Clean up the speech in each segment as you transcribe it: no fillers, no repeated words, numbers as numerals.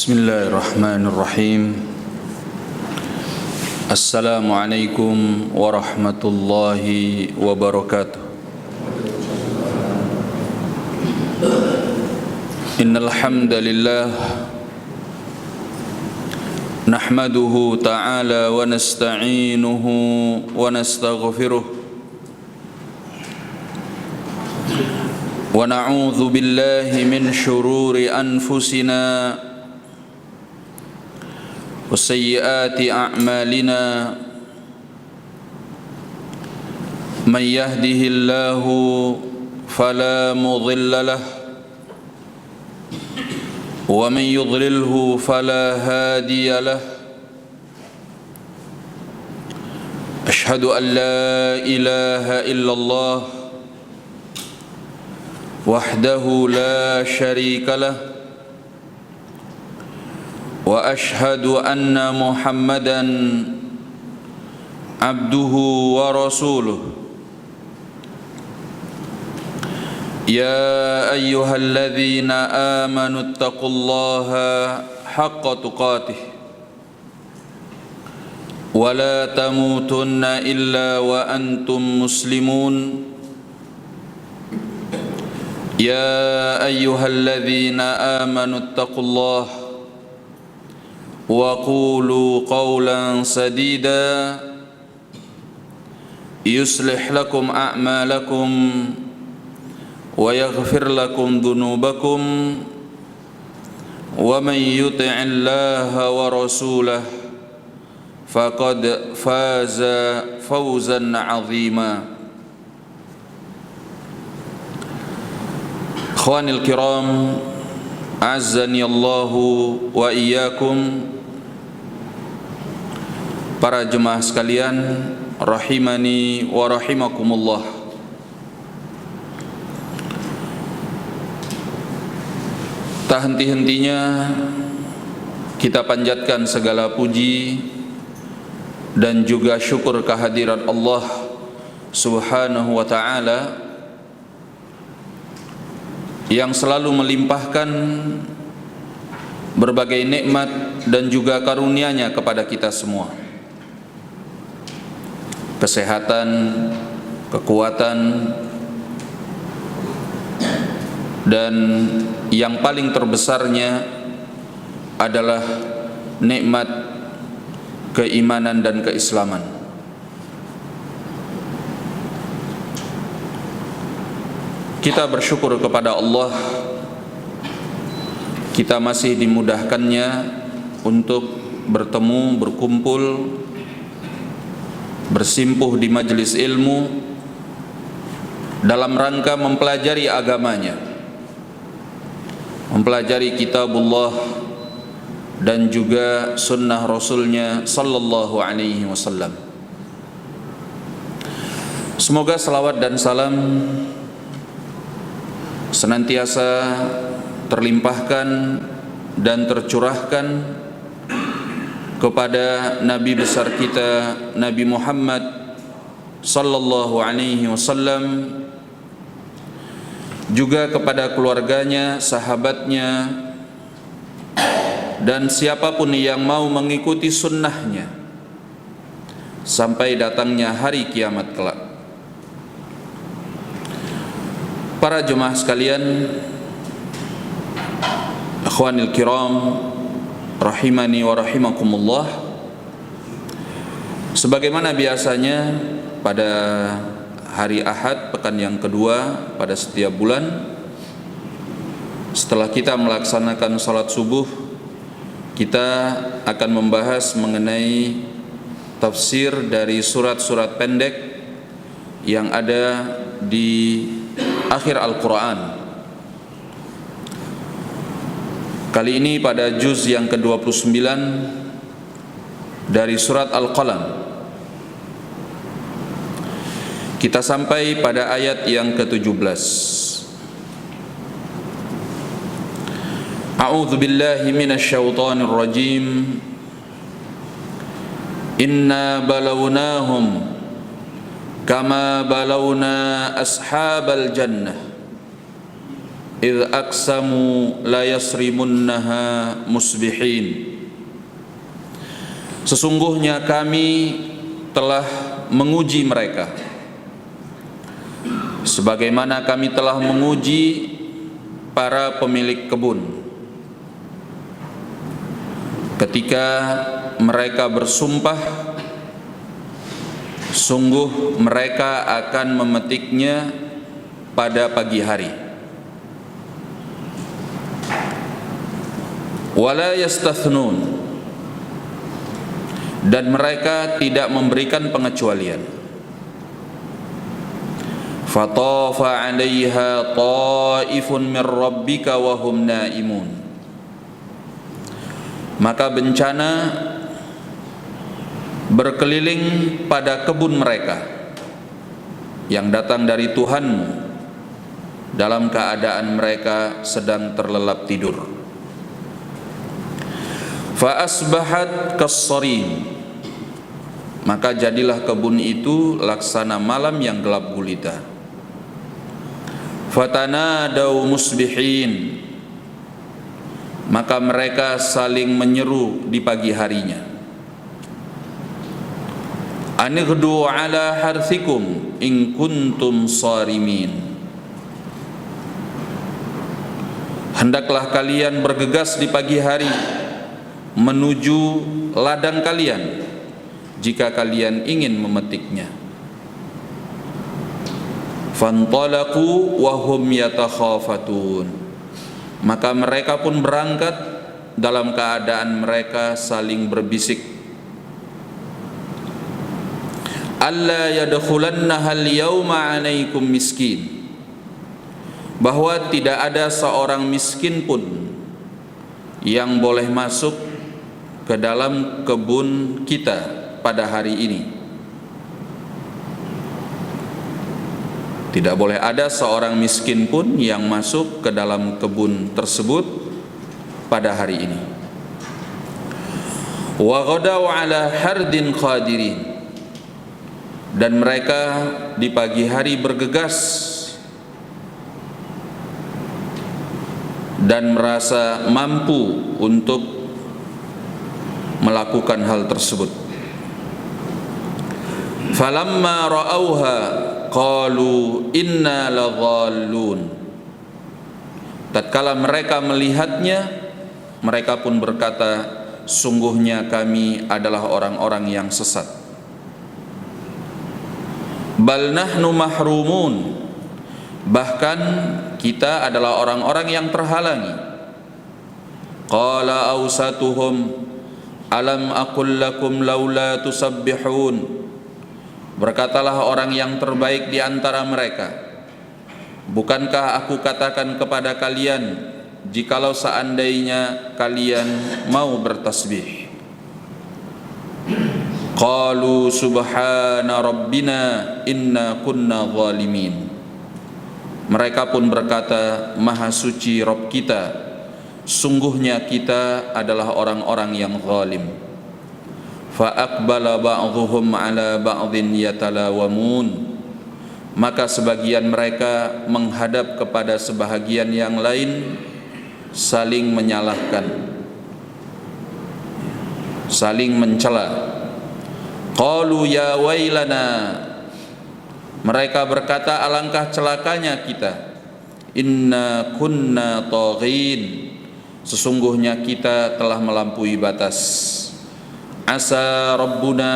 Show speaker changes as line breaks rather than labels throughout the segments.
Bismillahirrahmanirrahim. Assalamualaikum warahmatullahi wabarakatuh. Innal hamdalillah nahmaduhu ta'ala wa nasta'inuhu wa nastaghfiruh wa na'udzu billahi min shururi anfusina wa sayyiati a'malina man yahdihillahu fala mudilla lahu wa man yudlilhu fala hadiya lahu. Ashhadu an la ilaha illallah wahdahu la syarika lah wa ashhadu anna Muhammadan abduhu wa rasuluh. Ya ayyuhalladzina amanu taqullaha haqqa tuqatih wa la tamutunna illa wa antum muslimun. Ya ayyuhalladzina amanu taqullaha wa qulu qawlan sadida yuslih lakum a'malakum wa yaghfir lakum dhunubakum wa man yuti'illaha wa rasulahu faqad faza fawzan 'azima. Ikhwanil kiram, azzani Allahu wa iyyakum. Para jemaah sekalian, rahimani wa rahimakumullah. Tak henti-hentinya kita panjatkan segala puji dan juga syukur kehadirat Allah Subhanahu wa ta'ala yang selalu melimpahkan berbagai nikmat dan juga karunia-Nya kepada kita semua. Kesehatan, kekuatan, dan yang paling terbesarnya adalah nikmat keimanan dan keislaman. Kita bersyukur kepada Allah, kita masih dimudahkannya untuk bertemu, berkumpul, bersimpuh di majelis ilmu dalam rangka mempelajari agamanya, mempelajari kitabullah dan juga sunnah Rasulnya sallallahu alaihi wasallam. Semoga salawat dan salam senantiasa terlimpahkan dan tercurahkan kepada Nabi besar kita, Nabi Muhammad sallallahu alaihi wasallam, juga kepada keluarganya, sahabatnya, dan siapapun yang mau mengikuti sunnahnya sampai datangnya hari kiamat kelak. Para jemaah sekalian, ikhwanil kiram, rahimani wa rahimakumullah. Sebagaimana biasanya pada hari Ahad pekan yang kedua pada setiap bulan, setelah kita melaksanakan salat subuh, kita akan membahas mengenai tafsir dari surat-surat pendek yang ada di akhir Al-Quran. Kali ini pada juz yang ke-29 dari surat Al-Qalam, kita sampai pada ayat yang ke-17. A'udzu billahi minasyaitonir rajim. Inna balawnahum kama balawna ashabal jannah idh aqsamu la yasrimunnaha musbihin. Sesungguhnya kami telah menguji mereka sebagaimana kami telah menguji para pemilik kebun ketika mereka bersumpah sungguh mereka akan memetiknya pada pagi hari. Wala yastathnun, dan mereka tidak memberikan pengecualian. Fatafa 'alaiha ta'ifun min rabbika wa hum naimun. Maka bencana berkeliling pada kebun mereka yang datang dari Tuhanmu dalam keadaan mereka sedang terlelap tidur. Fa asbahat kas-sarim, maka jadilah kebun itu laksana malam yang gelap gulita. Fatanadau musbihin, maka mereka saling menyeru di pagi harinya. Anighdu ala harthikum in kuntum sarimin. Hendaklah kalian bergegas di pagi hari menuju ladang kalian jika kalian ingin memetiknya. Fantalaqu wa hum yatakhafatun, maka mereka pun berangkat dalam keadaan mereka saling berbisik. Alla yadkhulannaha al-yawma 'alaikum miskin, bahwa tidak ada seorang miskin pun yang boleh masuk ke dalam kebun kita pada hari ini. Tidak boleh ada seorang miskin pun yang masuk ke dalam kebun tersebut pada hari ini. Wa ghadaw ala hardin qadirin, dan mereka di pagi hari bergegas dan merasa mampu untuk melakukan hal tersebut. Falamma ra'auha qalu inna ladhallun, tatkala mereka melihatnya mereka pun berkata, sungguhnya kami adalah orang-orang yang sesat. Bal nahnu mahrumun, bahkan kita adalah orang-orang yang terhalangi. Qala awsatuhum alam aqul lakum laula tusabbihun, berkatalah orang yang terbaik di antara mereka, bukankah aku katakan kepada kalian jikalau seandainya kalian mau bertasbih. Qalu subhana rabbina inna kunna zalimin, mereka pun berkata, maha suci Rabb kita, sungguhnya kita adalah orang-orang yang zalim. Fa aqbala ba'dhuhum ala ba'dhin yatalawamun, maka sebagian mereka menghadap kepada sebahagian yang lain saling menyalahkan, saling mencela. Qalu ya wailana, mereka berkata, alangkah celakanya kita. Inna kunna taghin, sesungguhnya kita telah melampaui batas. Asa rabbuna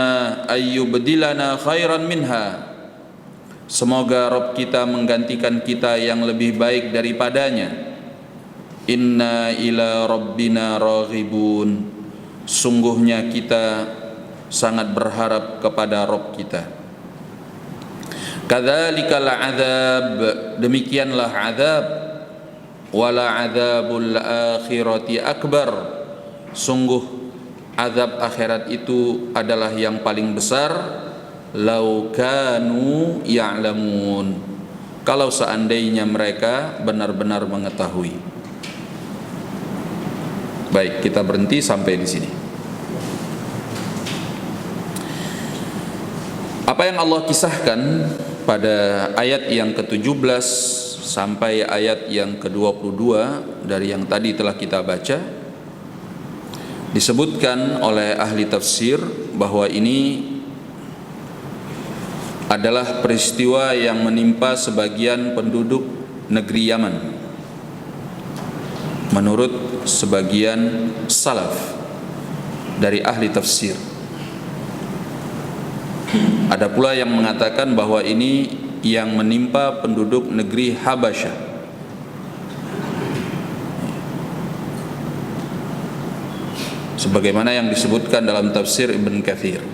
ayyubdilana khairan minha, semoga Rabb kita menggantikan kita yang lebih baik daripadanya. Inna ila rabbina raghibun, sungguhnya kita sangat berharap kepada Rabb kita. Kadzalikal adzab, demikianlah azab. Wala adzabul akhirati akbar, sungguh azab akhirat itu adalah yang paling besar. Lau kanu ya'lamun, kalau seandainya mereka benar-benar mengetahui. Baik, kita berhenti sampai di sini. Apa yang Allah kisahkan pada ayat yang ke-17 sampai ayat yang ke-22 dari yang tadi telah kita baca, disebutkan oleh ahli tafsir bahwa ini adalah peristiwa yang menimpa sebagian penduduk negeri Yaman menurut sebagian salaf dari ahli tafsir. Ada pula yang mengatakan bahwa ini yang menimpa penduduk negeri Habasyah. Sebagaimana yang disebutkan dalam tafsir Ibn Katsir.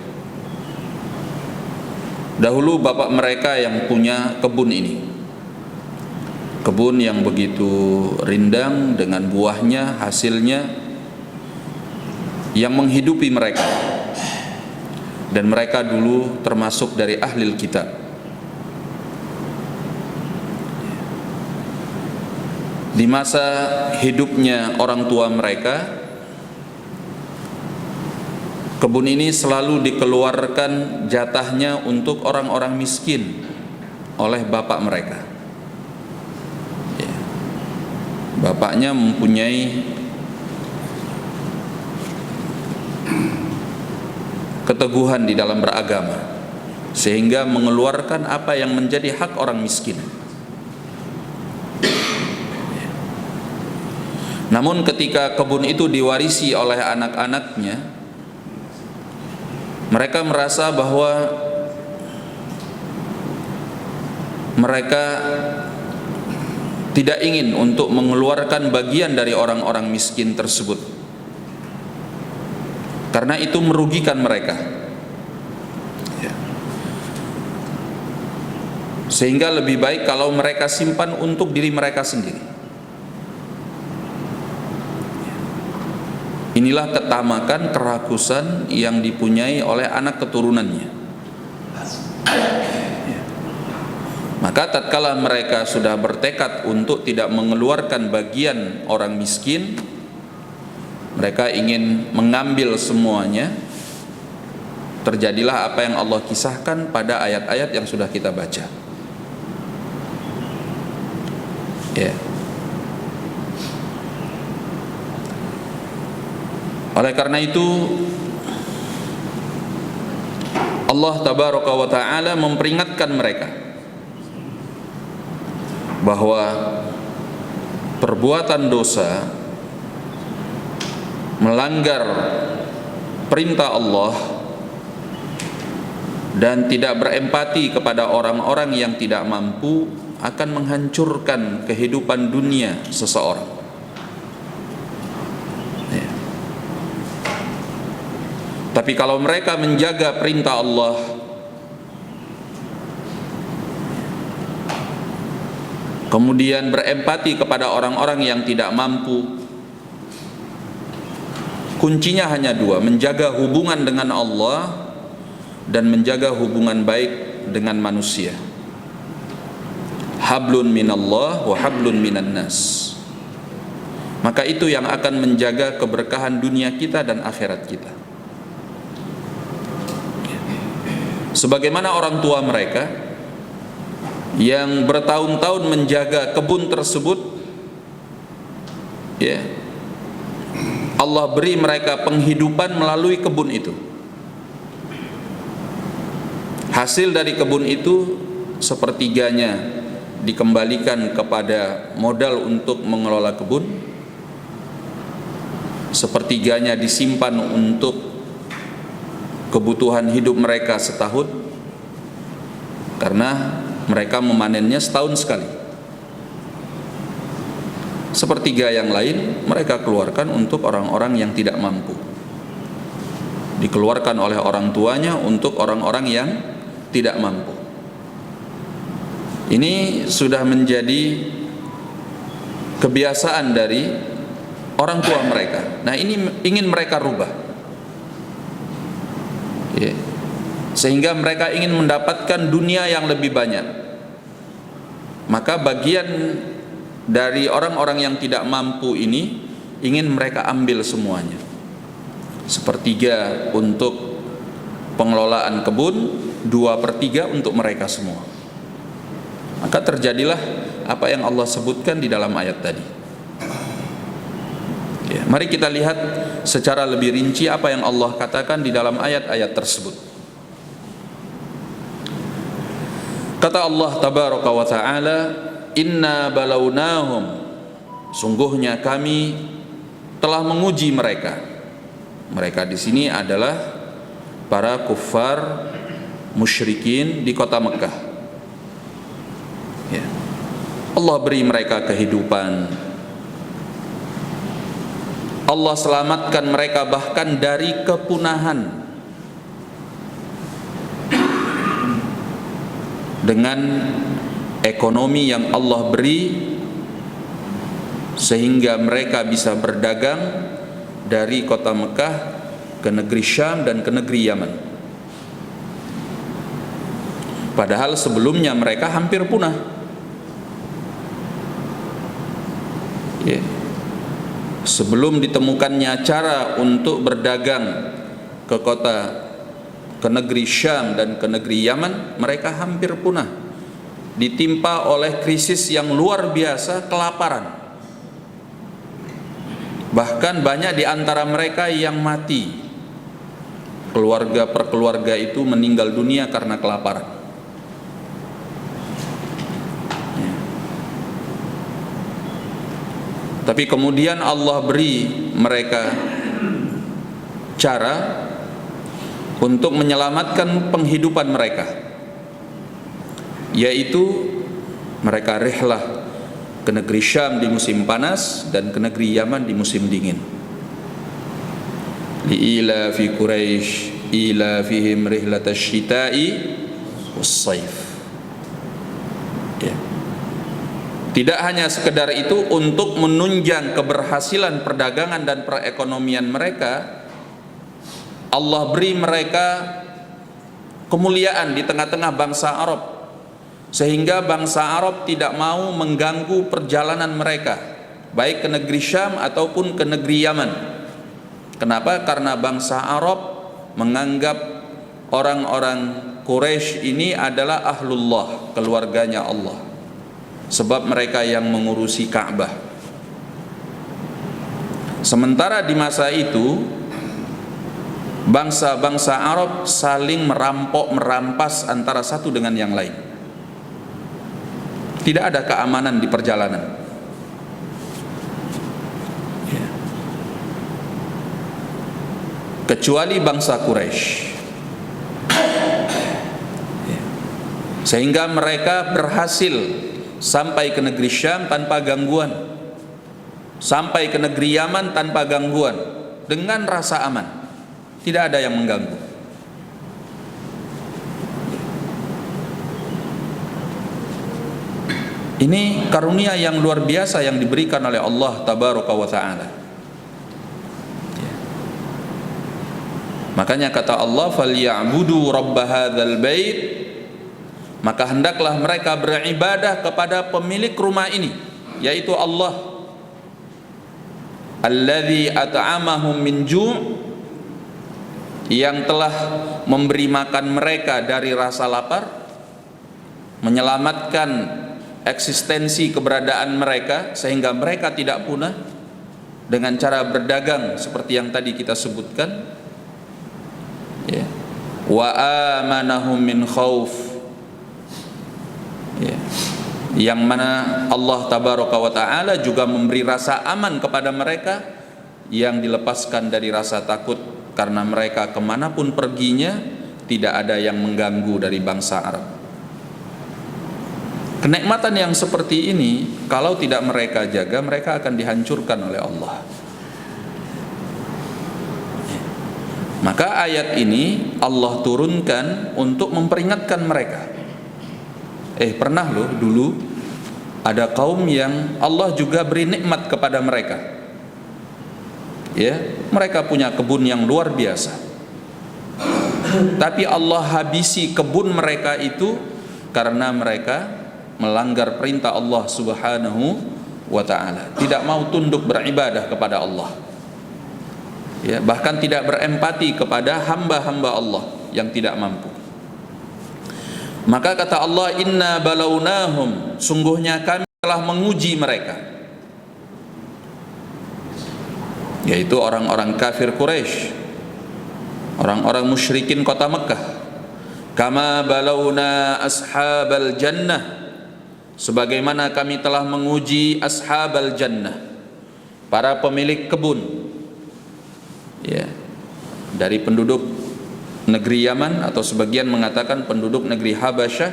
Dahulu bapak mereka yang punya kebun ini, kebun yang begitu rindang dengan buahnya, hasilnya yang menghidupi mereka, dan mereka dulu termasuk dari ahlil kitab. Di masa hidupnya orang tua mereka, kebun ini selalu dikeluarkan jatahnya untuk orang-orang miskin oleh bapak mereka. Bapaknya mempunyai keteguhan di dalam beragama, sehingga mengeluarkan apa yang menjadi hak orang miskin. Namun ketika kebun itu diwarisi oleh anak-anaknya, mereka merasa bahwa mereka tidak ingin untuk mengeluarkan bagian dari orang-orang miskin tersebut, karena itu merugikan mereka. Sehingga lebih baik kalau mereka simpan untuk diri mereka sendiri. Inilah ketamakan, kerakusan yang dipunyai oleh anak keturunannya. Maka tatkala mereka sudah bertekad untuk tidak mengeluarkan bagian orang miskin, mereka ingin mengambil semuanya. Terjadilah apa yang Allah kisahkan pada ayat-ayat yang sudah kita baca. Oleh karena itu Allah tabaraka wa ta'ala memperingatkan mereka bahwa perbuatan dosa, melanggar perintah Allah dan tidak berempati kepada orang-orang yang tidak mampu akan menghancurkan kehidupan dunia seseorang. Tapi kalau mereka menjaga perintah Allah, kemudian berempati kepada orang-orang yang tidak mampu, kuncinya hanya dua: menjaga hubungan dengan Allah dan menjaga hubungan baik dengan manusia. Hablun minallah wa hablun minan nas. Maka itu yang akan menjaga keberkahan dunia kita dan akhirat kita. Sebagaimana orang tua mereka yang bertahun-tahun menjaga kebun tersebut, Allah beri mereka penghidupan melalui kebun itu. Hasil dari kebun itu sepertiganya dikembalikan kepada modal untuk mengelola kebun, sepertiganya disimpan untuk kebutuhan hidup mereka setahun, karena mereka memanennya setahun sekali. Sepertiga yang lain mereka keluarkan untuk orang-orang yang tidak mampu, dikeluarkan oleh orang tuanya untuk orang-orang yang tidak mampu. Ini sudah menjadi kebiasaan dari orang tua mereka. Nah, ini ingin mereka rubah, sehingga mereka ingin mendapatkan dunia yang lebih banyak. Maka bagian dari orang-orang yang tidak mampu ini ingin mereka ambil semuanya. Sepertiga untuk pengelolaan kebun, 2/3 untuk mereka semua. Maka terjadilah apa yang Allah sebutkan di dalam ayat tadi. Ya, mari kita lihat secara lebih rinci apa yang Allah katakan di dalam ayat-ayat tersebut. Kata Allah tabaraka wa ta'ala, inna balawnahum, sungguhnya kami telah menguji mereka. Mereka di sini adalah para kuffar musyrikin di kota Mekah. Ya. Allah beri mereka kehidupan. Allah selamatkan mereka bahkan dari kepunahan dengan ekonomi yang Allah beri, sehingga mereka bisa berdagang dari kota Mekah ke negeri Syam dan ke negeri Yaman. Padahal sebelumnya mereka hampir punah. Ya. Sebelum ditemukannya cara untuk berdagang ke negeri Syam dan ke negeri Yaman, mereka hampir punah, ditimpa oleh krisis yang luar biasa, kelaparan. Bahkan banyak di antara mereka yang mati. Keluarga per keluarga itu meninggal dunia karena kelaparan. Tapi kemudian Allah beri mereka cara untuk menyelamatkan penghidupan mereka, yaitu mereka rihlah ke negeri Syam di musim panas dan ke negeri Yaman di musim dingin. Li'ila fi Quraisy ila fihim rihlatash syita'i was-saif. Tidak hanya sekedar itu, untuk menunjang keberhasilan perdagangan dan perekonomian mereka, Allah beri mereka kemuliaan di tengah-tengah bangsa Arab, sehingga bangsa Arab tidak mau mengganggu perjalanan mereka, baik ke negeri Syam ataupun ke negeri Yaman. Kenapa? Karena bangsa Arab menganggap orang-orang Quraisy ini adalah ahlullah, keluarganya Allah, sebab mereka yang mengurusi Ka'bah. Sementara di masa itu bangsa-bangsa Arab saling merampas antara satu dengan yang lain. Tidak ada keamanan di perjalanan. Kecuali bangsa Quraisy. Sehingga mereka berhasil sampai ke negeri Syam tanpa gangguan, sampai ke negeri Yaman tanpa gangguan, dengan rasa aman, tidak ada yang mengganggu. Ini karunia yang luar biasa yang diberikan oleh Allah tabaraka wa ta'ala. Makanya kata Allah, falyabudu rabb hadzal bait, maka hendaklah mereka beribadah kepada pemilik rumah ini, yaitu Allah, alladzi at'amahum min ju', yang telah memberi makan mereka dari rasa lapar, menyelamatkan eksistensi keberadaan mereka sehingga mereka tidak punah dengan cara berdagang seperti yang tadi kita sebutkan, ya. Wa amanahum min khauf, ya. Yang mana Allah tabaraka wa ta'ala juga memberi rasa aman kepada mereka yang dilepaskan dari rasa takut, karena mereka kemanapun perginya tidak ada yang mengganggu dari bangsa Arab. Kenikmatan yang seperti ini kalau tidak mereka jaga, mereka akan dihancurkan oleh Allah. Maka ayat ini Allah turunkan untuk memperingatkan mereka. Pernah loh dulu ada kaum yang Allah juga beri nikmat kepada mereka. Ya, mereka punya kebun yang luar biasa. Tapi Allah habisi kebun mereka itu karena mereka melanggar perintah Allah Subhanahu wa ta'ala, tidak mau tunduk beribadah kepada Allah, ya, bahkan tidak berempati kepada hamba-hamba Allah yang tidak mampu. Maka kata Allah, inna balawnahum, sungguhnya kami telah menguji mereka, yaitu orang-orang kafir Quraisy, orang-orang musyrikin kota Mekah. Kama balawna ashabal jannah, sebagaimana kami telah menguji ashabal jannah, para pemilik kebun, ya, dari penduduk negeri Yaman, atau sebagian mengatakan penduduk negeri Habasyah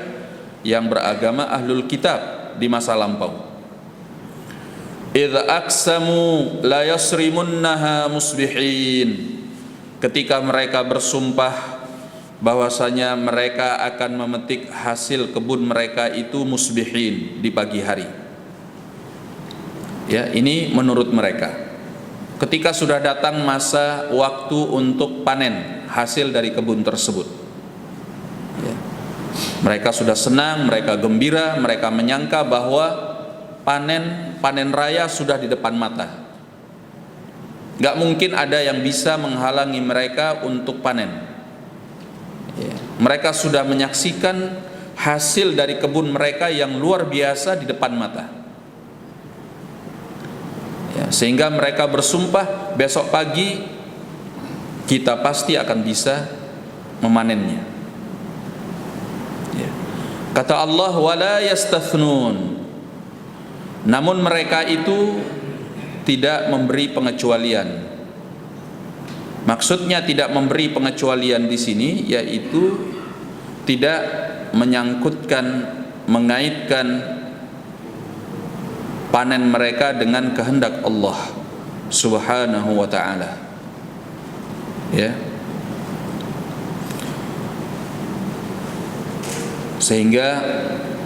yang beragama ahlul kitab di masa lampau. Idz aqsamu la yasrimunnaha musbihin, ketika mereka bersumpah bahwasanya mereka akan memetik hasil kebun mereka itu musbihin, di pagi hari. Ya, ini menurut mereka. Ketika sudah datang masa waktu untuk panen hasil dari kebun tersebut, ya, mereka sudah senang, mereka gembira, mereka menyangka bahwa panen raya sudah di depan mata. Gak mungkin ada yang bisa menghalangi mereka untuk panen, ya. Mereka sudah menyaksikan hasil dari kebun mereka yang luar biasa di depan mata, ya, sehingga mereka bersumpah besok pagi kita pasti akan bisa memanennya, ya. Kata Allah, wala yastathnun, namun mereka itu tidak memberi pengecualian. Maksudnya tidak memberi pengecualian di sini yaitu tidak menyangkutkan, mengaitkan panen mereka dengan kehendak Allah Subhanahu wa ta'ala, ya. Sehingga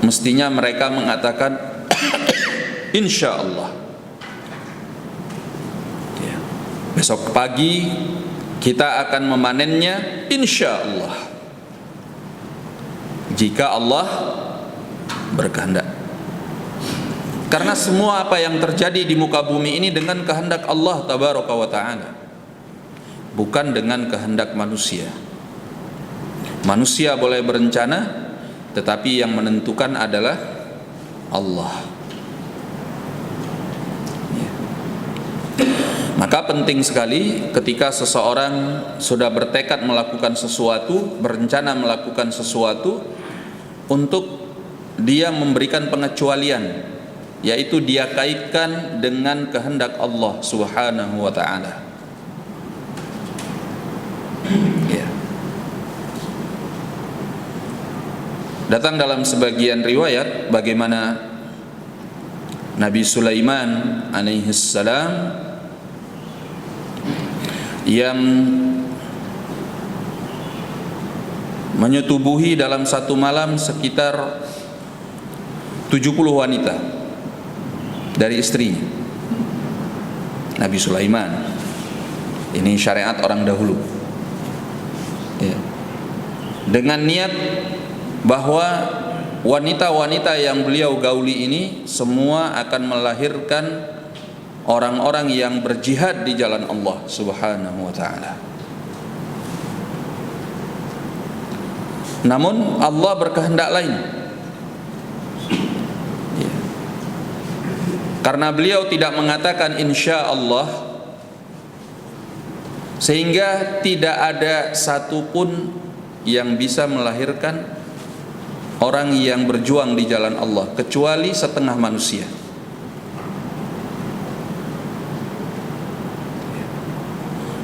mestinya mereka mengatakan insya Allah, ya, besok pagi kita akan memanennya insya Allah, jika Allah berkehendak. Karena semua apa yang terjadi di muka bumi ini dengan kehendak Allah tabaraka wa ta'ala, bukan dengan kehendak manusia. Manusia boleh berencana, tetapi yang menentukan adalah Allah. Maka penting sekali ketika seseorang sudah bertekad melakukan sesuatu, berencana melakukan sesuatu, untuk dia memberikan pengecualian, yaitu dia kaitkan dengan kehendak Allah Subhanahu wa ta'ala, ya. Datang dalam sebagian riwayat bagaimana Nabi Sulaiman alaihissalam yang menyetubuhi dalam satu malam sekitar 70 wanita dari istrinya. Nabi Sulaiman, ini syariat orang dahulu, ya, dengan niat bahwa wanita-wanita yang beliau gauli ini semua akan melahirkan orang-orang yang berjihad di jalan Allah Subhanahu wa ta'ala. Namun Allah berkehendak lain, ya. Karena beliau tidak mengatakan insya Allah, sehingga tidak ada satupun yang bisa melahirkan orang yang berjuang di jalan Allah kecuali setengah manusia.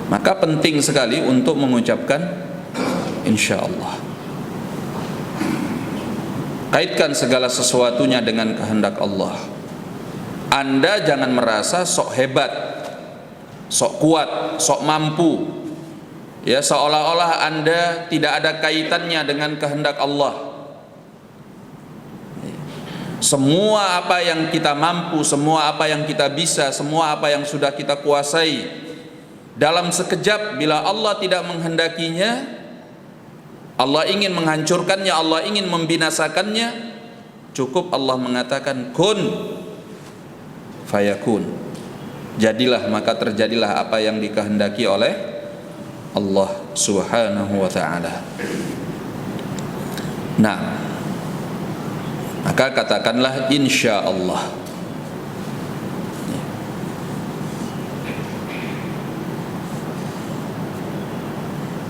Maka penting sekali untuk mengucapkan insya Allah. Kaitkan segala sesuatunya dengan kehendak Allah. Anda jangan merasa sok hebat, sok kuat, sok mampu, ya, seolah-olah Anda tidak ada kaitannya dengan kehendak Allah. Semua apa yang kita mampu, semua apa yang kita bisa, semua apa yang sudah kita kuasai, dalam sekejap bila Allah tidak menghendakinya, Allah ingin menghancurkannya, Allah ingin membinasakannya, cukup Allah mengatakan kun fayakun, jadilah, maka terjadilah apa yang dikehendaki oleh Allah Subhanahu wa ta'ala. Nah, maka maka katakanlah insya Allah.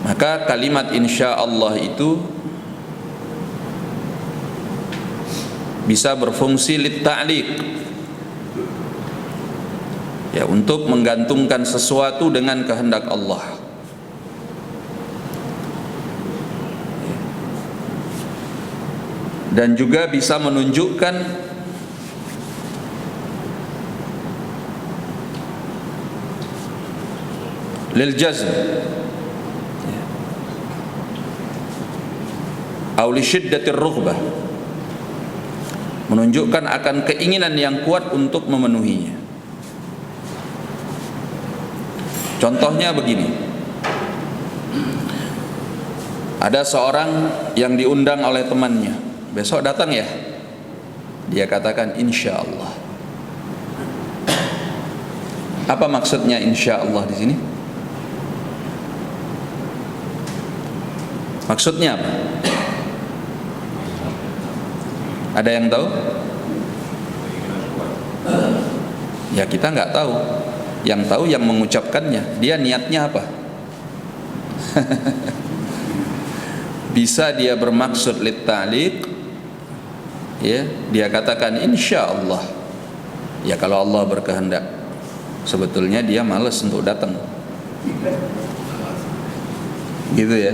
Maka kalimat insya Allah itu bisa berfungsi lit-ta'liq, ya, untuk menggantungkan sesuatu dengan kehendak Allah. Dan juga bisa menunjukkan lil jazm atau li syiddatir rughbah, menunjukkan akan keinginan yang kuat untuk memenuhinya. Contohnya begini, ada seorang yang diundang oleh temannya, besok datang ya, dia katakan insya Allah. Apa maksudnya insya Allah di sini? Maksudnya apa? Ada yang tahu? Ya, kita nggak tahu. Yang tahu yang mengucapkannya, dia niatnya apa? Bisa dia bermaksud lit-ta'liq, ya, dia katakan insya Allah. Ya, kalau Allah berkehendak. Sebetulnya dia malas untuk datang, gitu ya.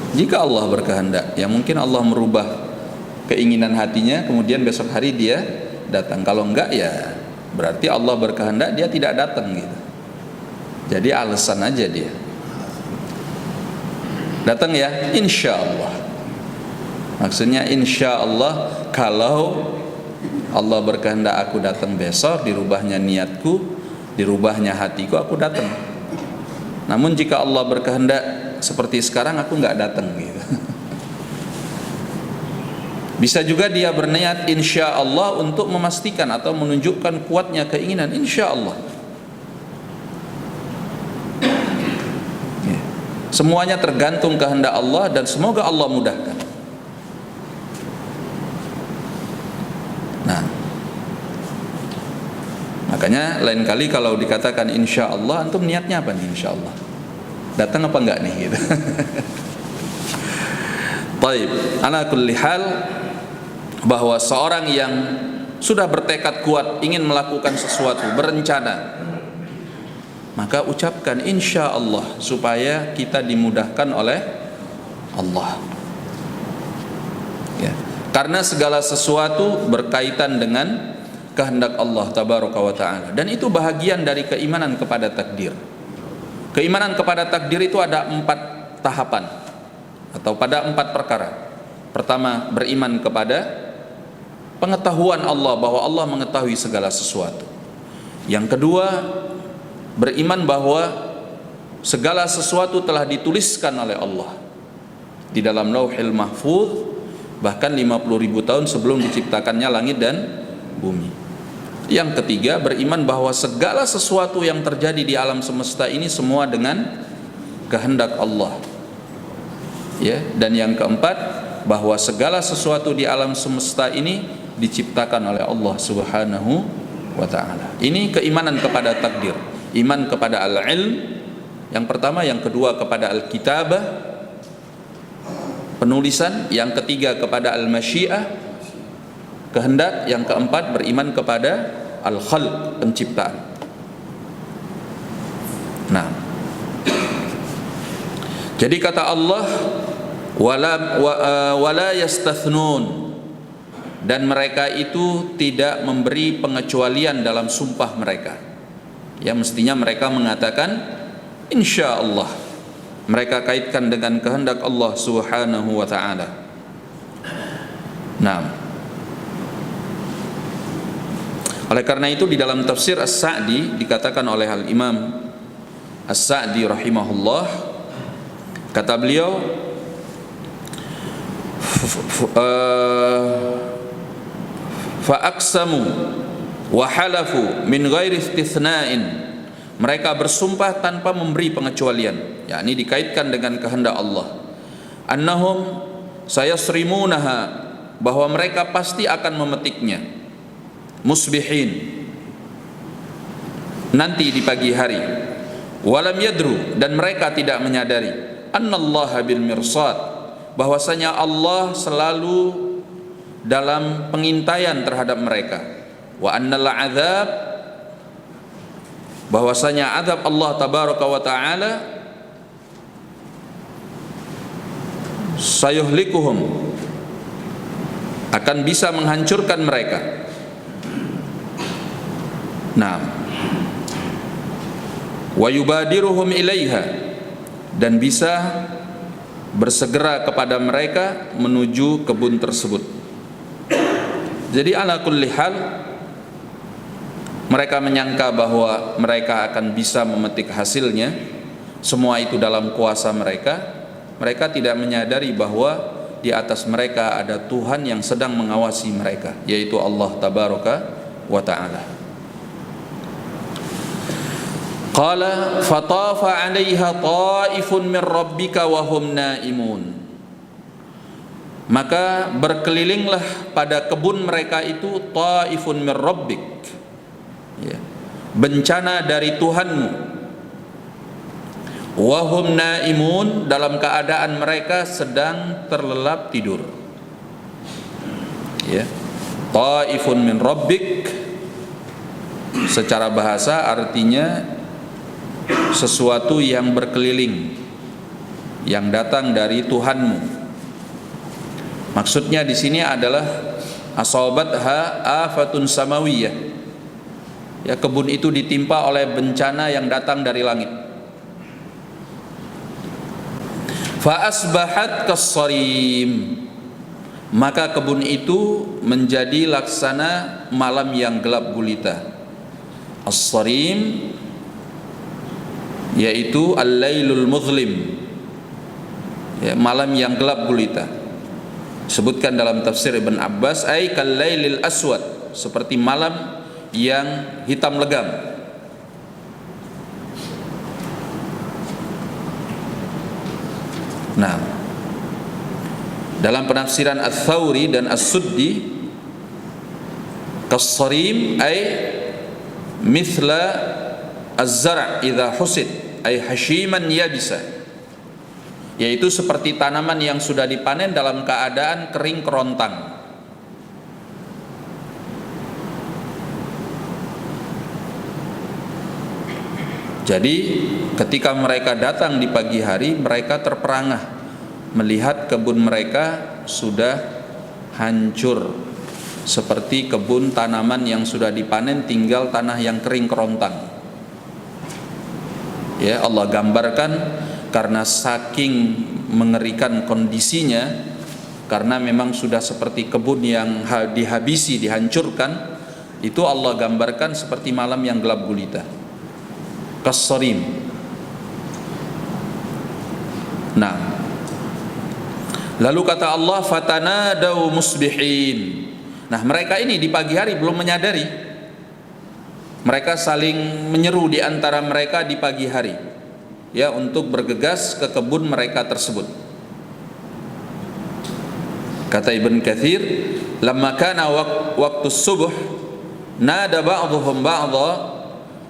Jika Allah berkehendak, ya mungkin Allah merubah keinginan hatinya, kemudian besok hari dia datang. Kalau enggak, ya berarti Allah berkehendak dia tidak datang, gitu. Jadi alasan aja dia datang, ya insya Allah. Maksudnya insya Allah, kalau Allah berkehendak aku datang besok, dirubahnya niatku, dirubahnya hatiku, aku datang. Namun jika Allah berkehendak seperti sekarang, aku nggak datang, gitu. Bisa juga dia berniat insya Allah untuk memastikan atau menunjukkan kuatnya keinginan insya Allah. Semuanya tergantung kehendak Allah dan semoga Allah mudahkan. Nah, makanya lain kali kalau dikatakan insya Allah, antum niatnya apa nih insya Allah? Datang apa enggak nih, gitu. Baik, ala kulli hal, bahwa seorang yang sudah bertekad kuat ingin melakukan sesuatu, berencana, maka ucapkan insya Allah supaya kita dimudahkan oleh Allah, ya. Karena segala sesuatu berkaitan dengan kehendak Allah tabaraka wa ta'ala, dan itu bahagian dari keimanan kepada takdir. Keimanan kepada takdir itu ada 4 tahapan atau pada 4 perkara. Pertama, beriman kepada pengetahuan Allah, bahwa Allah mengetahui segala sesuatu. Yang kedua, beriman bahwa segala sesuatu telah dituliskan oleh Allah di dalam Lauhil Mahfuz, bahkan 50.000 tahun sebelum diciptakannya langit dan bumi. Yang ketiga, beriman bahwa segala sesuatu yang terjadi di alam semesta ini semua dengan kehendak Allah, ya. Dan yang keempat, bahwa segala sesuatu di alam semesta ini diciptakan oleh Allah Subhanahu wa ta'ala. Ini keimanan kepada takdir. Iman kepada al-ilm yang pertama, yang kedua kepada al-kitabah, penulisan, yang ketiga kepada al-masyiah, kehendak, yang keempat beriman kepada al-khalq, penciptaan. Nah, jadi kata Allah, wala yastathnun, dan mereka itu tidak memberi pengecualian dalam sumpah mereka. Ya, mestinya mereka mengatakan insya Allah. Mereka kaitkan dengan kehendak Allah Subhanahu wa ta'ala. Nah, oleh karena itu di dalam tafsir As-Sa'di dikatakan oleh Al-Imam As-Sa'di rahimahullah, kata beliau, fa'aqsamu wa halafu min ghairi istithna'in, mereka bersumpah tanpa memberi pengecualian, yakni dikaitkan dengan kehendak Allah. Annahum sayasrimunaha bahwa mereka pasti akan memetiknya musbihin, nanti di pagi hari. Walam yadru, dan mereka tidak menyadari annallaha bil mirsad, bahwasanya Allah selalu dalam pengintaian terhadap mereka. Wa annal azab, bahwasanya azab Allah tabaraka wa taala sayuhlikuhum, akan bisa menghancurkan mereka. Nah, wa yubadiruhum ilaiha, dan bisa bersegera kepada mereka menuju kebun tersebut. Jadi ala kulli hal, mereka menyangka bahwa mereka akan bisa memetik hasilnya, semua itu dalam kuasa mereka. Mereka tidak menyadari bahwa di atas mereka ada Tuhan yang sedang mengawasi mereka, yaitu Allah tabaraka wa ta'ala. Qala fatafa 'alaiha ta'ifun min rabbika wa hum naimun. Maka berkelilinglah pada kebun mereka itu ta'ifun min rabbik, ya, bencana dari Tuhanmu. Wa hum naimun, dalam keadaan mereka sedang terlelap tidur. Ya. Ta'ifun min rabbik secara bahasa artinya sesuatu yang berkeliling, yang datang dari Tuhanmu. Maksudnya di sini adalah asabatha afatun samawiyah. Ya, kebun itu ditimpa oleh bencana yang datang dari langit. Fa asbahat kas-sarim, maka kebun itu menjadi laksana malam yang gelap gulita. As-sarim yaitu al-lailul muzlim, ya, malam yang gelap gulita. Sebutkan dalam tafsir Ibn Abbas, ay kal-lailil aswad, seperti malam yang hitam legam. Nah, dalam penafsiran Ats-Tsauri dan As-Suddi, kas-sarim ay mithla az-zar' idza husid, ay hashiman yabisa, yaitu seperti tanaman yang sudah dipanen dalam keadaan kering kerontang. Jadi ketika mereka datang di pagi hari, mereka terperangah melihat kebun mereka sudah hancur, seperti kebun tanaman yang sudah dipanen tinggal tanah yang kering kerontang. Ya, Allah gambarkan karena saking mengerikan kondisinya, karena memang sudah seperti kebun yang dihabisi, dihancurkan, itu Allah gambarkan seperti malam yang gelap gulita. Kas-sarim. Nah, lalu kata Allah, fatanadaw musbihin. Nah, mereka ini di pagi hari belum menyadari. Mereka saling menyeru di antara mereka di pagi hari, ya, untuk bergegas ke kebun mereka tersebut. Kata Ibn Katsir, lamma kana waqtu subuh nada ba'dhum ba'dha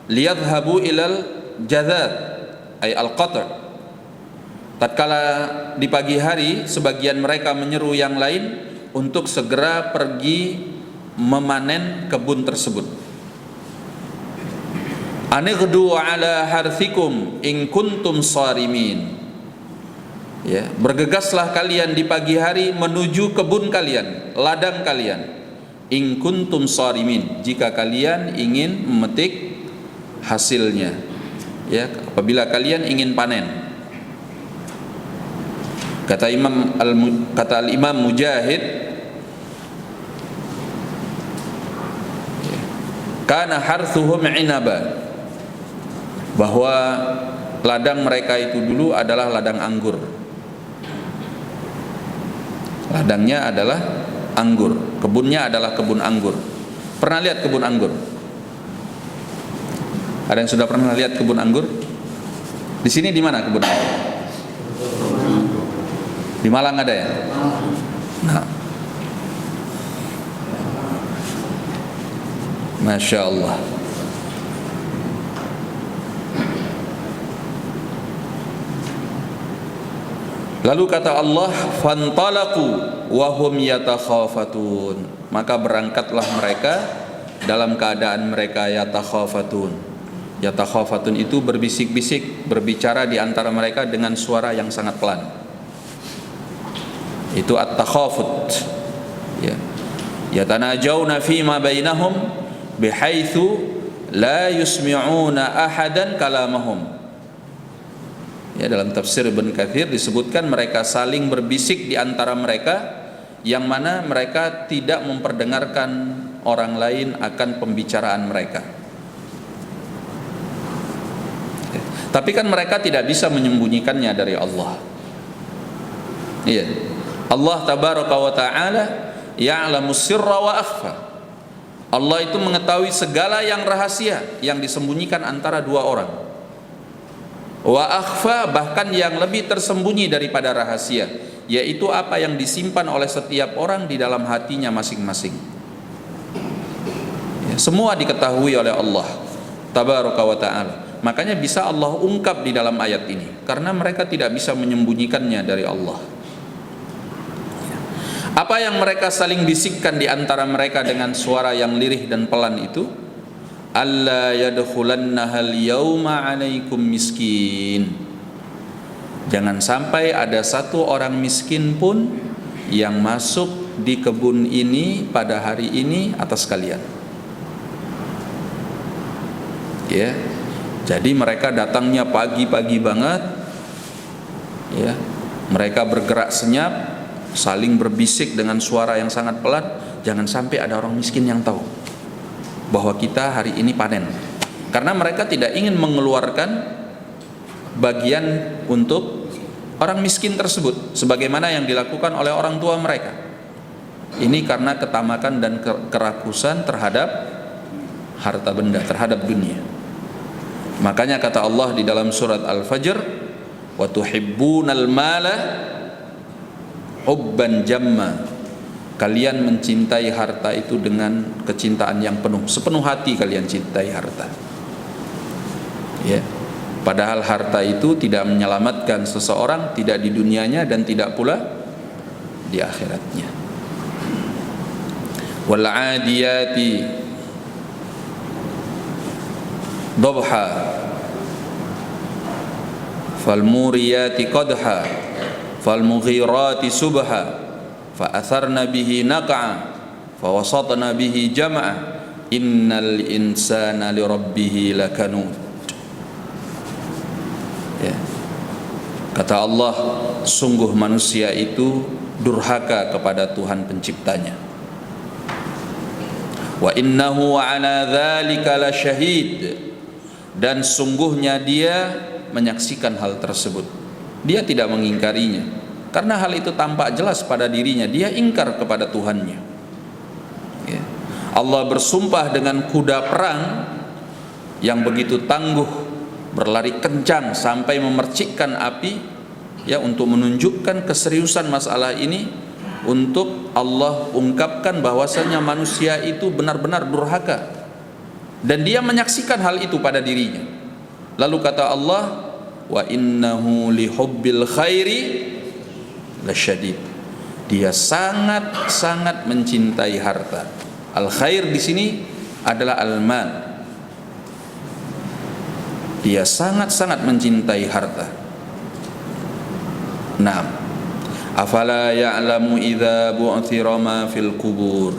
liyadhhabu ilal jazad ay al-qatr. Tatkala di pagi hari, sebagian mereka menyeru yang lain untuk segera pergi memanen kebun tersebut. Anighdu ala harthikum in kuntum sarimin. Ya, bergegaslah kalian di pagi hari menuju kebun kalian, ladang kalian. In kuntum sarimin, jika kalian ingin memetik hasilnya, ya, apabila kalian ingin panen. Kata Imam Mujahid, kana harthuhum inaba, bahwa ladang mereka itu dulu adalah ladang anggur. Ladangnya adalah anggur, kebunnya adalah kebun anggur. Pernah lihat kebun anggur? Ada yang sudah pernah lihat kebun anggur? Di sini di mana kebun anggur? Di Malang ada ya? Nah, Masya Allah. Lalu kata Allah, fantalaqu wa hum yatakhafatun. Maka berangkatlah mereka dalam keadaan mereka yatakhafatun. Yatakhafatun itu berbisik-bisik, berbicara di antara mereka dengan suara yang sangat pelan. Itu at-takhafut. Ya. Yatanajawna fima bainahum bihaitsu la yusmi'una ahadan kalamahum. Ya, dalam tafsir Ibn Katsir disebutkan mereka saling berbisik di antara mereka, yang mana mereka tidak memperdengarkan orang lain akan pembicaraan mereka. Ya. Tapi kan mereka tidak bisa menyembunyikannya dari Allah. Iya. Allah tabaraka wa ta'ala ya'lamu sirra wa akhfa. Allah itu mengetahui segala yang rahasia yang disembunyikan antara dua orang. Wa akhfa, bahkan yang lebih tersembunyi daripada rahasia, yaitu apa yang disimpan oleh setiap orang di dalam hatinya masing-masing. Ya, semua diketahui oleh Allah tabaraka wa ta'ala. Makanya bisa Allah ungkap di dalam ayat ini, karena mereka tidak bisa menyembunyikannya dari Allah. Apa yang mereka saling bisikkan di antara mereka dengan suara yang lirih dan pelan itu, alla yadkhulannahal yauma 'alaikum miskin. Jangan sampai ada satu orang miskin pun yang masuk di kebun ini pada hari ini atas kalian. Ya. Jadi mereka datangnya pagi-pagi banget. Ya. Mereka bergerak senyap, saling berbisik dengan suara yang sangat pelan. Jangan sampai ada orang miskin yang tahu bahwa kita hari ini panen, karena mereka tidak ingin mengeluarkan bagian untuk orang miskin tersebut sebagaimana yang dilakukan oleh orang tua mereka. Ini karena ketamakan dan kerakusan terhadap harta benda, terhadap dunia. Makanya kata Allah di dalam surat Al-Fajr, wa tuhibbunal mala hubban jamma. Kalian mencintai harta itu dengan kecintaan yang penuh, sepenuh hati kalian cintai harta. Ya. Padahal harta itu tidak menyelamatkan seseorang, tidak di dunianya dan tidak pula di akhiratnya. Wal 'adiyati dhabha fal muriyati qadha fal mughirati subha fa atharna bihi naq'a fa wasatna bihi jam'a innal insana li rabbih lakanud. Ya. Kata Allah, sungguh manusia itu durhaka kepada Tuhan penciptanya. Wa innahu ala dzalika lasyahid, dan sungguhnya dia menyaksikan hal tersebut. Dia tidak mengingkarinya. Karena hal itu tampak jelas pada dirinya, dia ingkar kepada Tuhannya. Ya. Allah bersumpah dengan kuda perang yang begitu tangguh, berlari kencang sampai memercikkan api, ya, untuk menunjukkan keseriusan masalah ini, untuk Allah ungkapkan bahwasanya manusia itu benar-benar durhaka, dan dia menyaksikan hal itu pada dirinya. Lalu kata Allah, wa innahu lihubbil khairi lasyadid. Dia sangat-sangat mencintai harta. Al khair di sini adalah al mal. Dia sangat-sangat mencintai harta. Naam. Afala ya'lamu idza bu'thira ma fil kubur.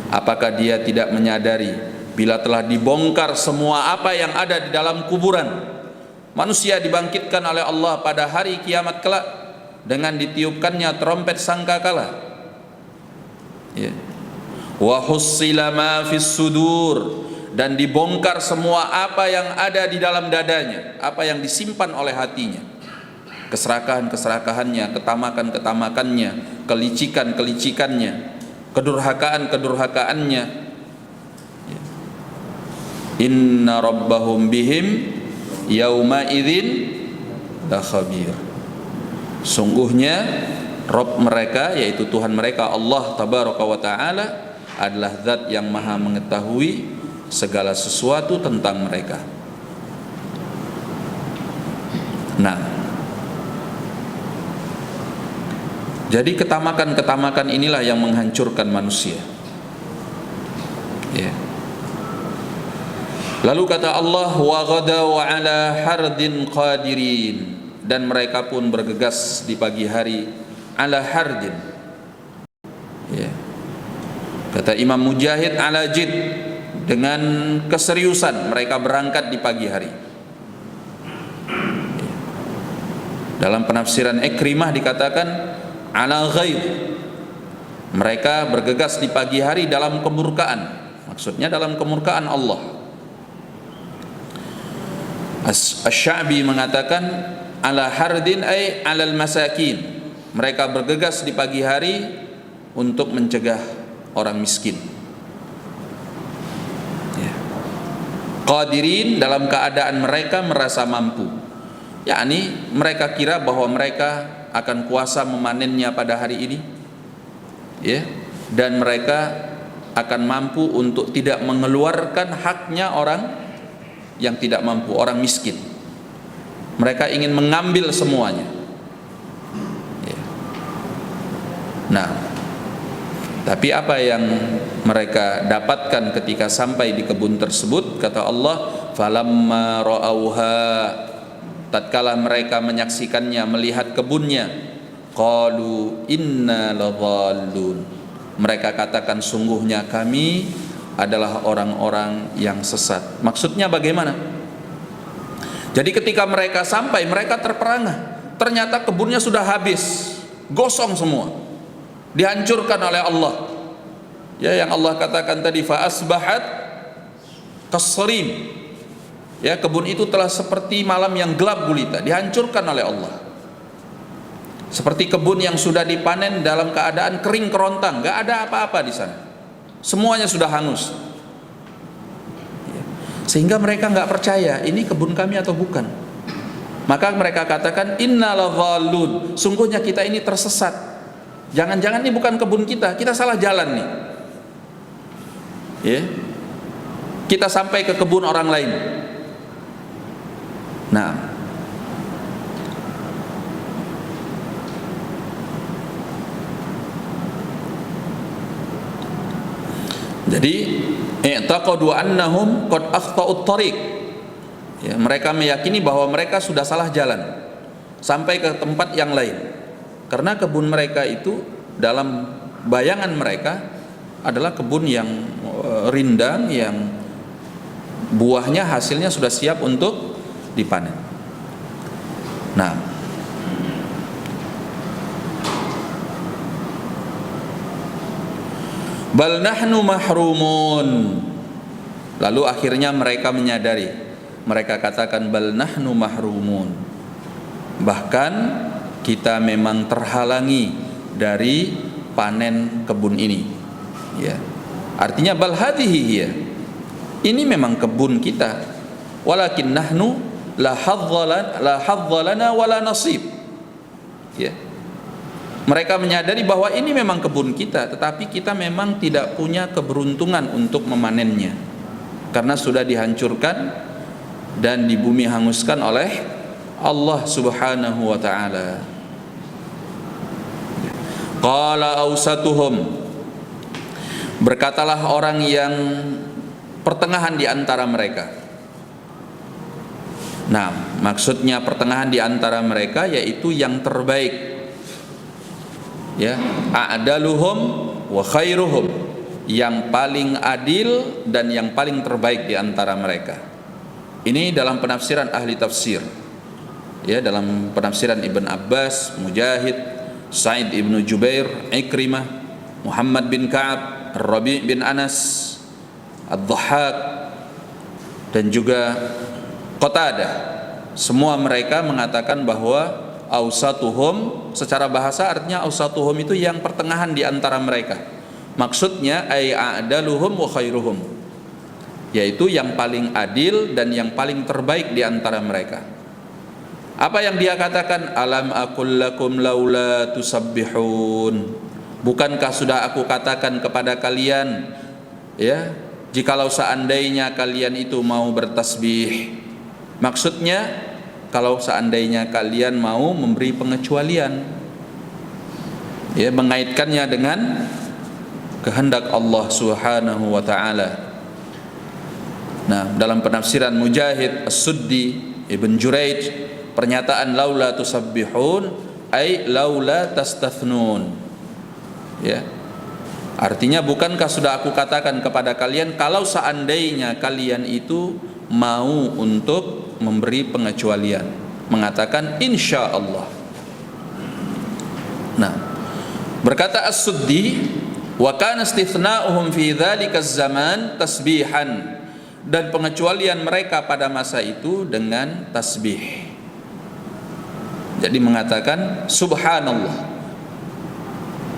Apakah dia tidak menyadari bila telah dibongkar semua apa yang ada di dalam kuburan, manusia dibangkitkan oleh Allah pada hari kiamat kelak dengan ditiupkannya trompet sangkakala. Ya. Wa hussila ma fis sudur, dan dibongkar semua apa yang ada di dalam dadanya, apa yang disimpan oleh hatinya, keserakahan-keserakahannya, ketamakan-ketamakannya, kelicikan-kelicikannya, kedurhakaan-kedurhakaannya. Ya. Inna rabbahum bihim yauma idzin la khabir. Sungguhnya Rabb mereka, yaitu Tuhan mereka Allah tabaraka wa ta'ala, adalah zat yang maha mengetahui segala sesuatu tentang mereka. Nah, jadi ketamakan-ketamakan inilah yang menghancurkan manusia. Ya. Lalu kata Allah, wa ghadaw ala hardin qadirin, dan mereka pun bergegas di pagi hari ala hardin. Ya. Kata Imam Mujahid, ala jid, dengan keseriusan mereka berangkat di pagi hari. Ya. Dalam penafsiran Ikrimah dikatakan ala ghaib, mereka bergegas di pagi hari dalam kemurkaan, maksudnya dalam kemurkaan Allah. Asy-Sya'bi mengatakan ala hardin ay alal masakin, mereka bergegas di pagi hari untuk mencegah orang miskin. Ya. Qadirin, dalam keadaan mereka merasa mampu, yakni mereka kira bahwa mereka akan kuasa memanennya pada hari ini, ya, dan mereka akan mampu untuk tidak mengeluarkan haknya orang yang tidak mampu, orang miskin. Mereka ingin mengambil semuanya. Ya. Nah, tapi apa yang mereka dapatkan ketika sampai di kebun tersebut? Kata Allah, falamma ra'auha, tatkala mereka menyaksikannya, melihat kebunnya, qalu inna ladhallun, mereka katakan sungguhnya kami adalah orang-orang yang sesat. Maksudnya bagaimana? Jadi ketika mereka sampai, mereka terperangah, ternyata kebunnya sudah habis, gosong semua, dihancurkan oleh Allah. Ya, yang Allah katakan tadi, fa asbahat kasrim. Ya, kebun itu telah seperti malam yang gelap gulita, dihancurkan oleh Allah. Seperti kebun yang sudah dipanen dalam keadaan kering kerontang, nggak ada apa-apa di sana, semuanya sudah hangus. Sehingga mereka nggak percaya ini kebun kami atau bukan. Maka mereka katakan inna ladhallun, sungguhnya kita ini tersesat. Jangan-jangan ini bukan kebun kita, kita salah jalan nih. Ya, kita sampai ke kebun orang lain. Nah, jadi i'taqadu annahum qad akhta'ut thariq. Ya, mereka meyakini bahwa mereka sudah salah jalan sampai ke tempat yang lain. Karena kebun mereka itu dalam bayangan mereka adalah kebun yang rindang, yang buahnya hasilnya sudah siap untuk dipanen. Nah, bal nahnu mahrumun, lalu akhirnya mereka menyadari, mereka katakan bal nahnu mahrumun, bahkan kita memang terhalangi dari panen kebun ini. Ya, artinya bal hadhihi hiya, ini memang kebun kita, walakin nahnu la hadzalana wala nasib. Ya, mereka menyadari bahwa ini memang kebun kita, tetapi kita memang tidak punya keberuntungan untuk memanennya, karena sudah dihancurkan dan di bumi hanguskan oleh Allah Subhanahu wa ta'ala. Qala awsatuhum, berkatalah orang yang pertengahan di antara mereka. Nah, maksudnya pertengahan di antara mereka yaitu yang terbaik. Ya, a'daluhum wa khairuhum, yang paling adil dan yang paling terbaik di antara mereka. Ini dalam penafsiran ahli tafsir. Ya, dalam penafsiran Ibn Abbas, Mujahid, Sa'id ibn Jubair, Ikrimah, Muhammad bin Ka'ab, Rabi' bin Anas, Ad-Dhahhak, dan juga Qatadah. Semua mereka mengatakan bahwa ausatuhum secara bahasa artinya ausatuhum itu yang pertengahan di antara mereka. Maksudnya ay a'daluhum wa khairuhum, yaitu yang paling adil dan yang paling terbaik di antara mereka. Apa yang dia katakan? Alam aqul lakum laula tusabbihun, Bukankah sudah aku katakan kepada kalian, ya, jikalau seandainya kalian itu mau bertasbih. Maksudnya kalau seandainya kalian mau memberi pengecualian, ya, mengaitkannya dengan kehendak Allah Subhanahu wa taala. Nah, dalam penafsiran Mujahid, As-Suddi, Ibn Juraij, pernyataan laula tusabbihun ay laula tastathnun. Ya. Artinya, bukankah sudah aku katakan kepada kalian kalau seandainya kalian itu mau untuk memberi pengecualian, mengatakan insya Allah. Nah, berkata As-Suddi, wa kana istithna'uhum fi dzalika zaman tasbihan, dan pengecualian mereka pada masa itu dengan tasbih. Jadi mengatakan subhanallah,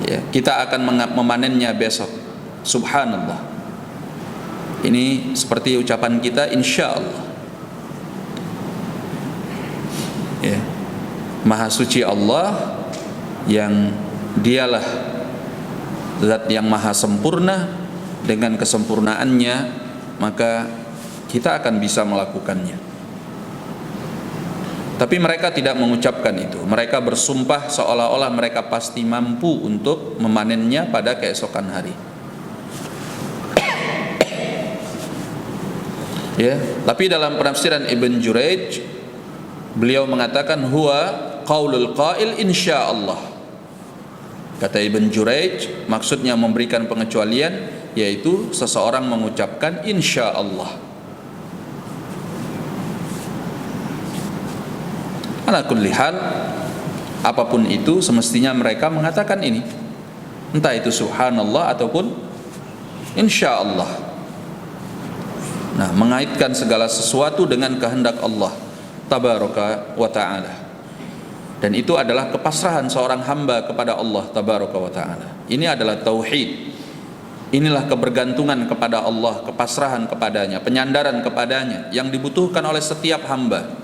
ya, kita akan memanennya besok, subhanallah. Ini seperti ucapan kita insya Allah, ya. Maha suci Allah, yang dialah zat yang maha sempurna. Dengan kesempurnaannya maka kita akan bisa melakukannya. Tapi mereka tidak mengucapkan itu. Mereka bersumpah seolah-olah mereka pasti mampu untuk memanennya pada keesokan hari. Ya, tapi dalam penafsiran Ibn Juraij, beliau mengatakan huwa qaulul qail insyaallah. Kata Ibn Juraij, maksudnya memberikan pengecualian yaitu seseorang mengucapkan insya Allah. Ala kulli hal, apapun itu semestinya mereka mengatakan ini, entah itu subhanallah ataupun insya Allah. Nah, mengaitkan segala sesuatu dengan kehendak Allah tabaraka wa ta'ala. Dan itu adalah kepasrahan seorang hamba kepada Allah tabaraka wa ta'ala. Ini adalah tauhid. Inilah kebergantungan kepada Allah, kepasrahan kepadanya, penyandaran kepadanya yang dibutuhkan oleh setiap hamba.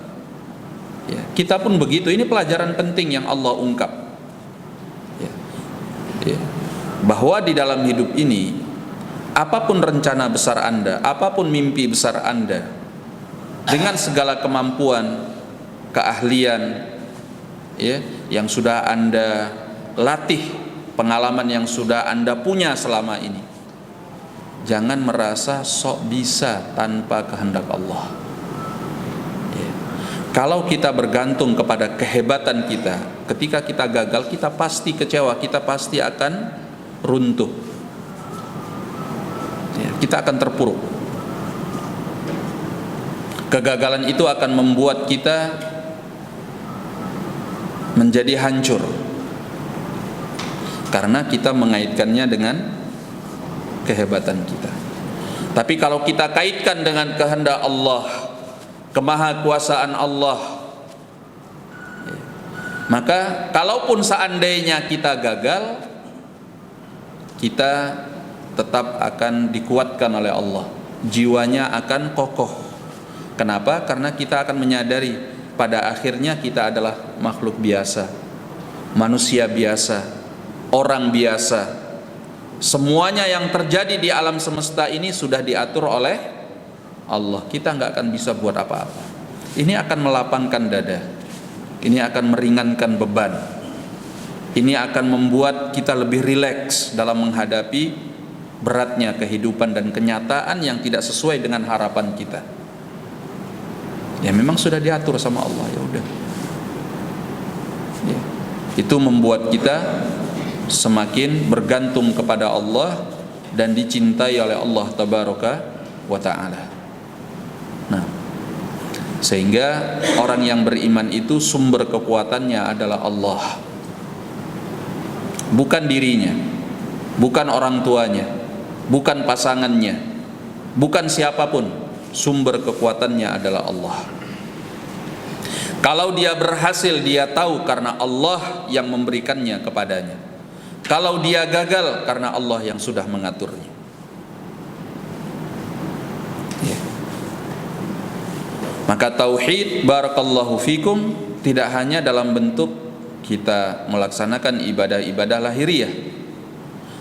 Ya, kita pun begitu. Ini pelajaran penting yang Allah ungkap. Ya, ya. Bahwa di dalam hidup ini, apapun rencana besar Anda, apapun mimpi besar Anda, dengan segala kemampuan, keahlian, ya, yang sudah Anda latih, pengalaman yang sudah Anda punya selama ini, jangan merasa sok bisa tanpa kehendak Allah. Ya. Kalau kita bergantung kepada kehebatan kita, ketika kita gagal, kita pasti kecewa, kita pasti akan runtuh. Ya, kita akan terpuruk. Kegagalan itu akan membuat kita menjadi hancur, karena kita mengaitkannya dengan kehebatan kita. Tapi kalau kita kaitkan dengan kehendak Allah, kemahakuasaan Allah, maka kalaupun seandainya kita gagal, kita tetap akan dikuatkan oleh Allah, jiwanya akan kokoh. Kenapa? Karena kita akan menyadari pada akhirnya kita adalah makhluk biasa, manusia biasa, orang biasa. Semuanya yang terjadi di alam semesta ini sudah diatur oleh Allah. Kita nggak akan bisa buat apa-apa. Ini akan melapangkan dada, ini akan meringankan beban, ini akan membuat kita lebih rileks dalam menghadapi beratnya kehidupan dan kenyataan yang tidak sesuai dengan harapan kita. Ya, memang sudah diatur sama Allah, ya udah. Ya, itu membuat kita semakin bergantung kepada Allah dan dicintai oleh Allah tabaraka wa ta'ala. Nah, sehingga orang yang beriman itu sumber kekuatannya adalah Allah, bukan dirinya, bukan orang tuanya, bukan pasangannya, bukan siapapun. Sumber kekuatannya adalah Allah. Kalau dia berhasil, dia tahu karena Allah yang memberikannya kepadanya. Kalau dia gagal, karena Allah yang sudah mengaturnya. Ya. Maka tauhid, barakallahu fikum, tidak hanya dalam bentuk kita melaksanakan ibadah-ibadah lahiriah,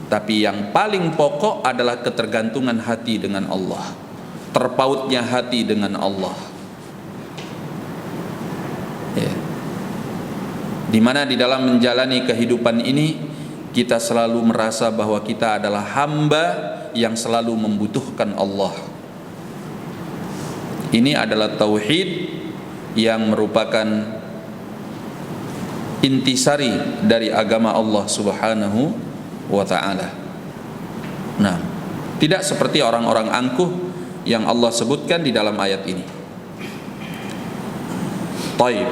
Tapi yang paling pokok adalah ketergantungan hati dengan Allah, terpautnya hati dengan Allah. Ya. Dimana di dalam menjalani kehidupan ini kita selalu merasa bahwa kita adalah hamba yang selalu membutuhkan Allah. Ini adalah tauhid yang merupakan intisari dari agama Allah Subhanahu wa ta'ala. Nah, tidak seperti orang-orang angkuh yang Allah sebutkan di dalam ayat ini. Taib.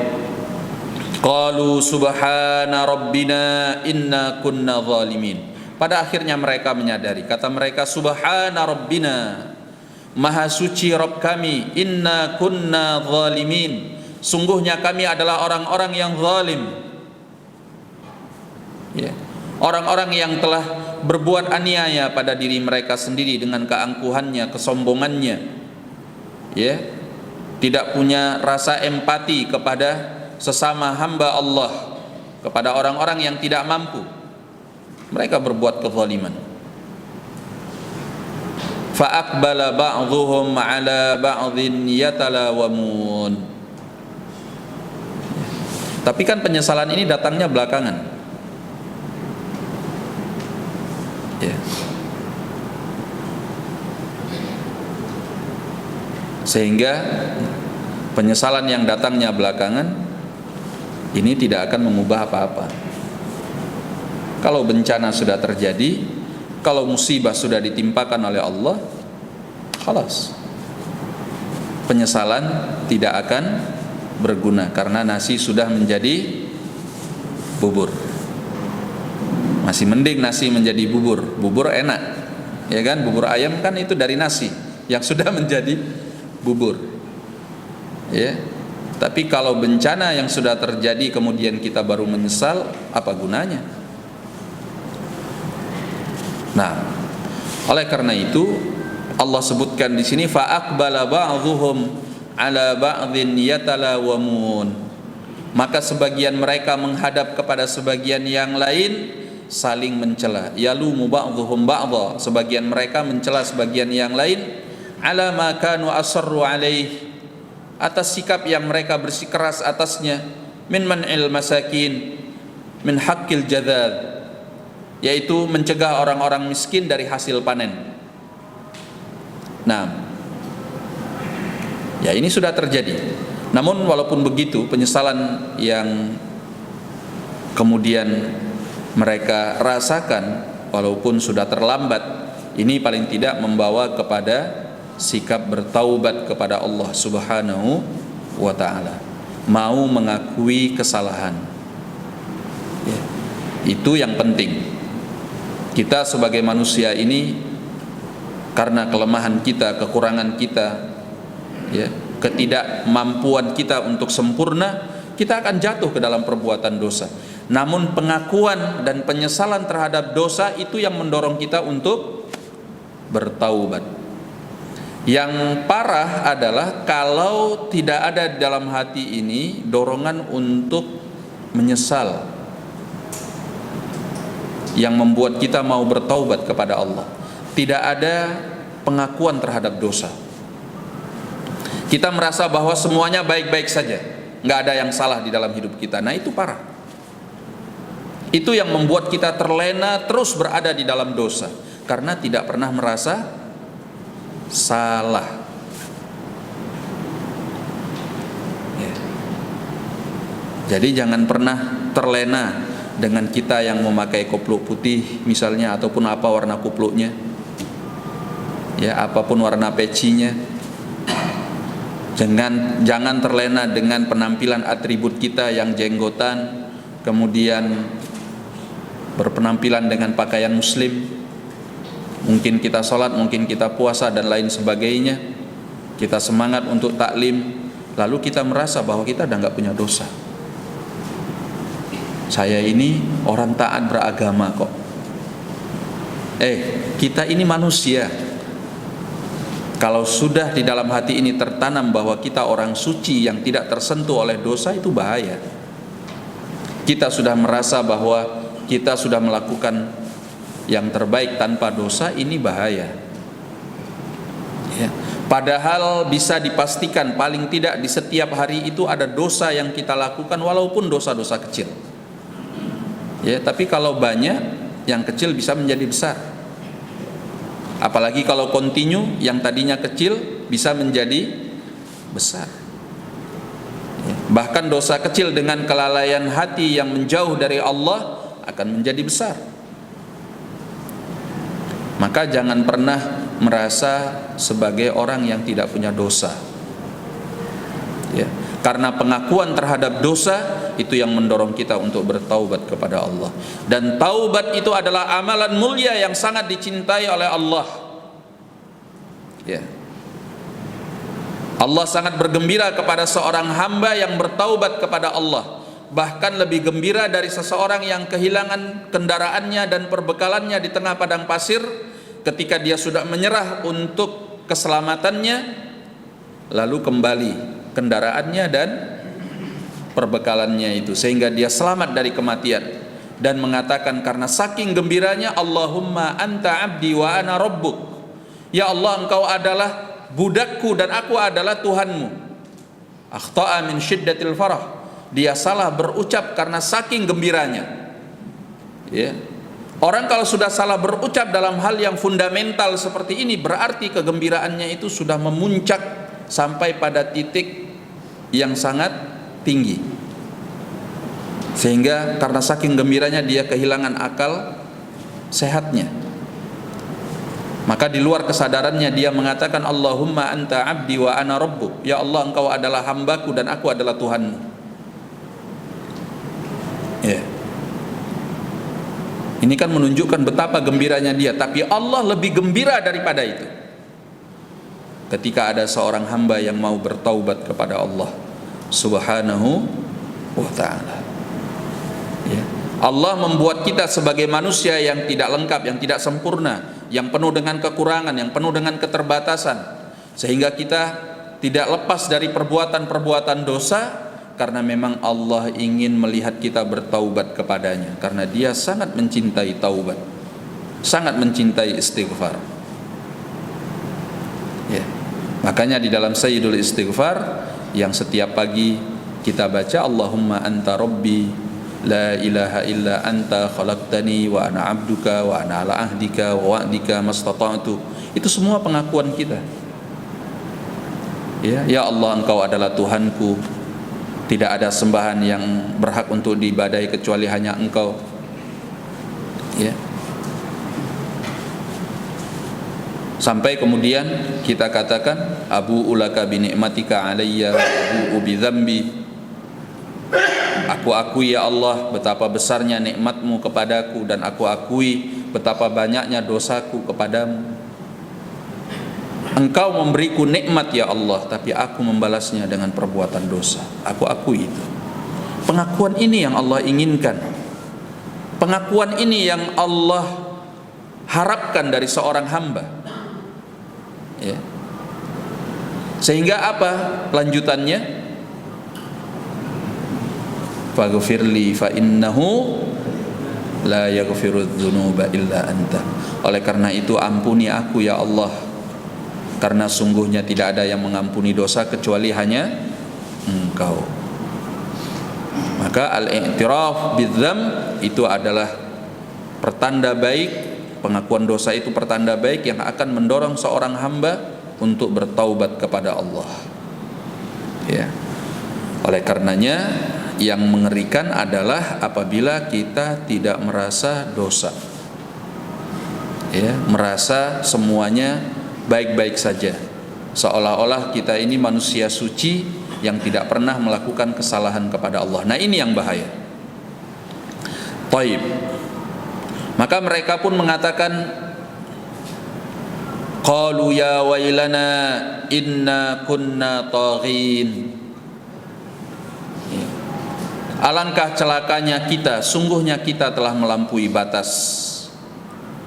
Qalu subhana rabbina inna kunna zalimin. Pada akhirnya mereka menyadari, kata mereka, subhana rabbina, maha suci Rabb kami, inna kunna zalimin, sungguhnya kami adalah orang-orang yang zalim. Ya. Orang-orang yang telah berbuat aniaya pada diri mereka sendiri dengan keangkuhannya, kesombongannya, ya, tidak punya rasa empati kepada sesama hamba Allah, kepada orang-orang yang tidak mampu. Mereka berbuat kezaliman. Fa aqbala ba'dhuhum 'ala ba'dhin yatalawamun. Tapi kan penyesalan ini datangnya belakangan. Ya. Sehingga penyesalan yang datangnya belakangan ini tidak akan mengubah apa-apa. Kalau bencana sudah terjadi, kalau musibah sudah ditimpakan oleh Allah, khalas. Penyesalan tidak akan berguna karena nasi sudah menjadi bubur. Masih mending nasi menjadi bubur. Bubur enak, ya kan? Bubur ayam kan itu dari nasi yang sudah menjadi bubur. Ya. Tapi kalau bencana yang sudah terjadi kemudian kita baru menyesal, apa gunanya? Nah, oleh karena itu Allah sebutkan di sini fa aqbala ba'dhuhum 'ala ba'dhin yatalawamun. Maka sebagian mereka menghadap kepada sebagian yang lain saling mencela. Yalumu ba'dhuhum ba'dha, sebagian mereka mencela sebagian yang lain, 'ala ma kanu asarru 'alaihi, atas sikap yang mereka bersikeras atasnya, min man'il masakin min haqqil jadad, yaitu mencegah orang-orang miskin dari hasil panen. Nah, ya ini sudah terjadi. Namun walaupun begitu, penyesalan yang kemudian mereka rasakan walaupun sudah terlambat, ini paling tidak membawa kepada sikap bertaubat kepada Allah Subhanahu wa ta'ala, mau mengakui kesalahan. Ya, itu yang penting. Kita sebagai manusia ini, karena kelemahan kita, kekurangan kita, ya, ketidakmampuan kita untuk sempurna, kita akan jatuh ke dalam perbuatan dosa. Namun pengakuan dan penyesalan terhadap dosa itu yang mendorong kita untuk bertaubat. Yang parah adalah kalau tidak ada di dalam hati ini dorongan untuk menyesal yang membuat kita mau bertaubat kepada Allah. Tidak ada pengakuan terhadap dosa. Kita merasa bahwa semuanya baik-baik saja, nggak ada yang salah di dalam hidup kita. Nah, itu parah. Itu yang membuat kita terlena terus berada di dalam dosa karena tidak pernah merasa salah. Ya. Jadi jangan pernah terlena dengan kita yang memakai kupluk putih misalnya, ataupun apa warna kupluknya, ya, apapun warna pecinya. Jangan terlena dengan penampilan atribut kita yang jenggotan, kemudian berpenampilan dengan pakaian muslim. Mungkin kita sholat, mungkin kita puasa dan lain sebagainya. Kita semangat untuk taklim, lalu kita merasa bahwa kita udah nggak punya dosa. Saya ini orang taat beragama kok. Kita ini manusia. Kalau sudah di dalam hati ini tertanam bahwa kita orang suci yang tidak tersentuh oleh dosa, itu bahaya. Kita sudah merasa bahwa kita sudah melakukan yang terbaik tanpa dosa, ini bahaya. Ya. Padahal bisa dipastikan paling tidak di setiap hari itu ada dosa yang kita lakukan walaupun dosa-dosa kecil. Ya, tapi kalau banyak, yang kecil bisa menjadi besar. Apalagi kalau continue, yang tadinya kecil bisa menjadi besar. Ya. Bahkan dosa kecil dengan kelalaian hati yang menjauh dari Allah akan menjadi besar. Maka jangan pernah merasa sebagai orang yang tidak punya dosa. Ya. Karena pengakuan terhadap dosa itu yang mendorong kita untuk bertaubat kepada Allah. Dan taubat itu adalah amalan mulia yang sangat dicintai oleh Allah. Ya. Allah sangat bergembira kepada seorang hamba yang bertaubat kepada Allah. Bahkan lebih gembira dari seseorang yang kehilangan kendaraannya dan perbekalannya di tengah padang pasir, ketika dia sudah menyerah untuk keselamatannya, lalu kembali kendaraannya dan perbekalannya itu, sehingga dia selamat dari kematian, dan mengatakan karena saking gembiranya, Allahumma anta abdi wa ana rabbuk, ya Allah, engkau adalah budakku dan aku adalah Tuhanmu. Akhta'a min syiddatil farah, dia salah berucap karena saking gembiranya. Ya. Orang kalau sudah salah berucap dalam hal yang fundamental seperti ini, berarti kegembiraannya itu sudah memuncak sampai pada titik yang sangat tinggi, sehingga karena saking gembiranya dia kehilangan akal sehatnya. Maka di luar kesadarannya dia mengatakan, Allahumma anta abdi wa ana rabbuk, ya Allah, engkau adalah hambaku dan aku adalah Tuhanmu. Ya. Ini kan menunjukkan betapa gembiranya dia, tapi Allah lebih gembira daripada itu ketika ada seorang hamba yang mau bertaubat kepada Allah Subhanahu wa ta'ala. Ya. Allah membuat kita sebagai manusia yang tidak lengkap, yang tidak sempurna, yang penuh dengan kekurangan, yang penuh dengan keterbatasan, sehingga kita tidak lepas dari perbuatan-perbuatan dosa, karena memang Allah ingin melihat kita bertaubat kepadanya, karena dia sangat mencintai taubat, sangat mencintai istighfar. Ya. Makanya di dalam Sayyidul Istighfar yang setiap pagi kita baca, Allahumma anta rabbi la ilaha illa anta khalaqtani wa ana abduka wa ana ala ahdika wa wa'dika mastata'tu. Itu semua pengakuan kita. Ya Allah, engkau adalah Tuhanku, tidak ada sembahan yang berhak untuk diibadahi kecuali hanya engkau. Ya. Sampai kemudian kita katakan, Abu ulaka bi ni'matika alayya wa bi dzambi. Aku akui ya Allah betapa besarnya nikmatmu kepadaku, dan aku akui betapa banyaknya dosaku kepadamu. Engkau memberiku nikmat ya Allah, tapi aku membalasnya dengan perbuatan dosa. Aku akui itu. Pengakuan ini yang Allah inginkan. Pengakuan ini yang Allah harapkan dari seorang hamba. Ya. Sehingga apa lanjutannya? Faghfirli fa innahu la yaghfirudz dzunuba illa anta. Oleh karena itu ampuni aku ya Allah, karena sungguhnya tidak ada yang mengampuni dosa kecuali hanya engkau. Maka al-i'tiraf bidzam itu adalah pertanda baik. Pengakuan dosa itu pertanda baik yang akan mendorong seorang hamba untuk bertaubat kepada Allah. Ya. Oleh karenanya yang mengerikan adalah apabila kita tidak merasa dosa. Ya, merasa semuanya baik-baik saja, seolah-olah kita ini manusia suci yang tidak pernah melakukan kesalahan kepada Allah. Nah, ini yang bahaya. Taib. Maka mereka pun mengatakan, qalu ya wailana inna kunna taghin. Alangkah celakanya kita, sungguhnya kita telah melampaui batas.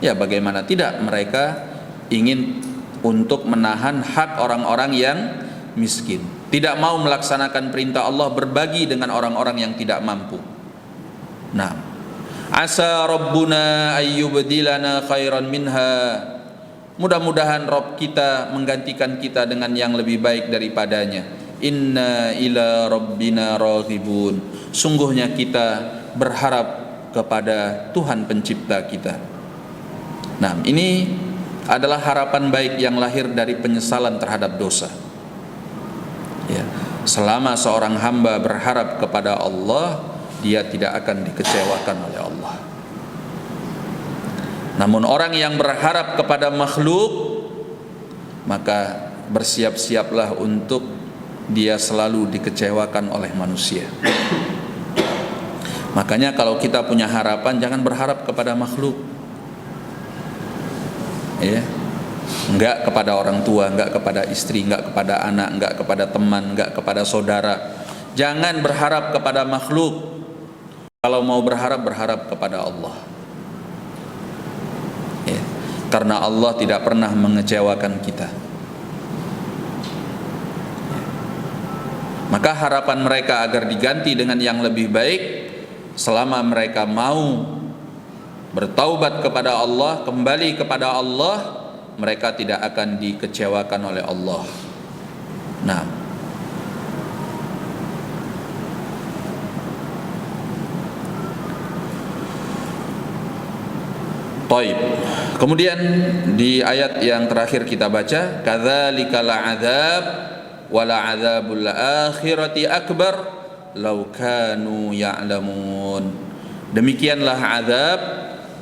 Ya, bagaimana tidak, mereka ingin untuk menahan hak orang-orang yang miskin, tidak mau melaksanakan perintah Allah berbagi dengan orang-orang yang tidak mampu. Nah, Asa rabbuna ayyubdilana khairan minha. Mudah-mudahan Rabb kita menggantikan kita dengan yang lebih baik daripadanya. Inna ila rabbina raghibun. Sungguhnya kita berharap kepada Tuhan pencipta kita. Nah, ini adalah harapan baik yang lahir dari penyesalan terhadap dosa. Ya, selama seorang hamba berharap kepada Allah, dia tidak akan dikecewakan oleh Allah. Namun orang yang berharap kepada makhluk, maka bersiap-siaplah untuk dia selalu dikecewakan oleh manusia. Makanya kalau kita punya harapan, jangan berharap kepada makhluk. Ya, enggak kepada orang tua, enggak kepada istri, enggak kepada anak, enggak kepada teman, enggak kepada saudara. Jangan berharap kepada makhluk. Kalau mau berharap, berharap kepada Allah. Ya, karena Allah tidak pernah mengecewakan kita. Ya. Maka harapan mereka agar diganti dengan yang lebih baik, selama mereka mau bertaubat kepada Allah, kembali kepada Allah, mereka tidak akan dikecewakan oleh Allah. Nah, Taib. Kemudian di ayat yang terakhir kita baca, kadzalikal adzab wala adzabul akhirati akbar law kanu ya'lamun. Demikianlah azab,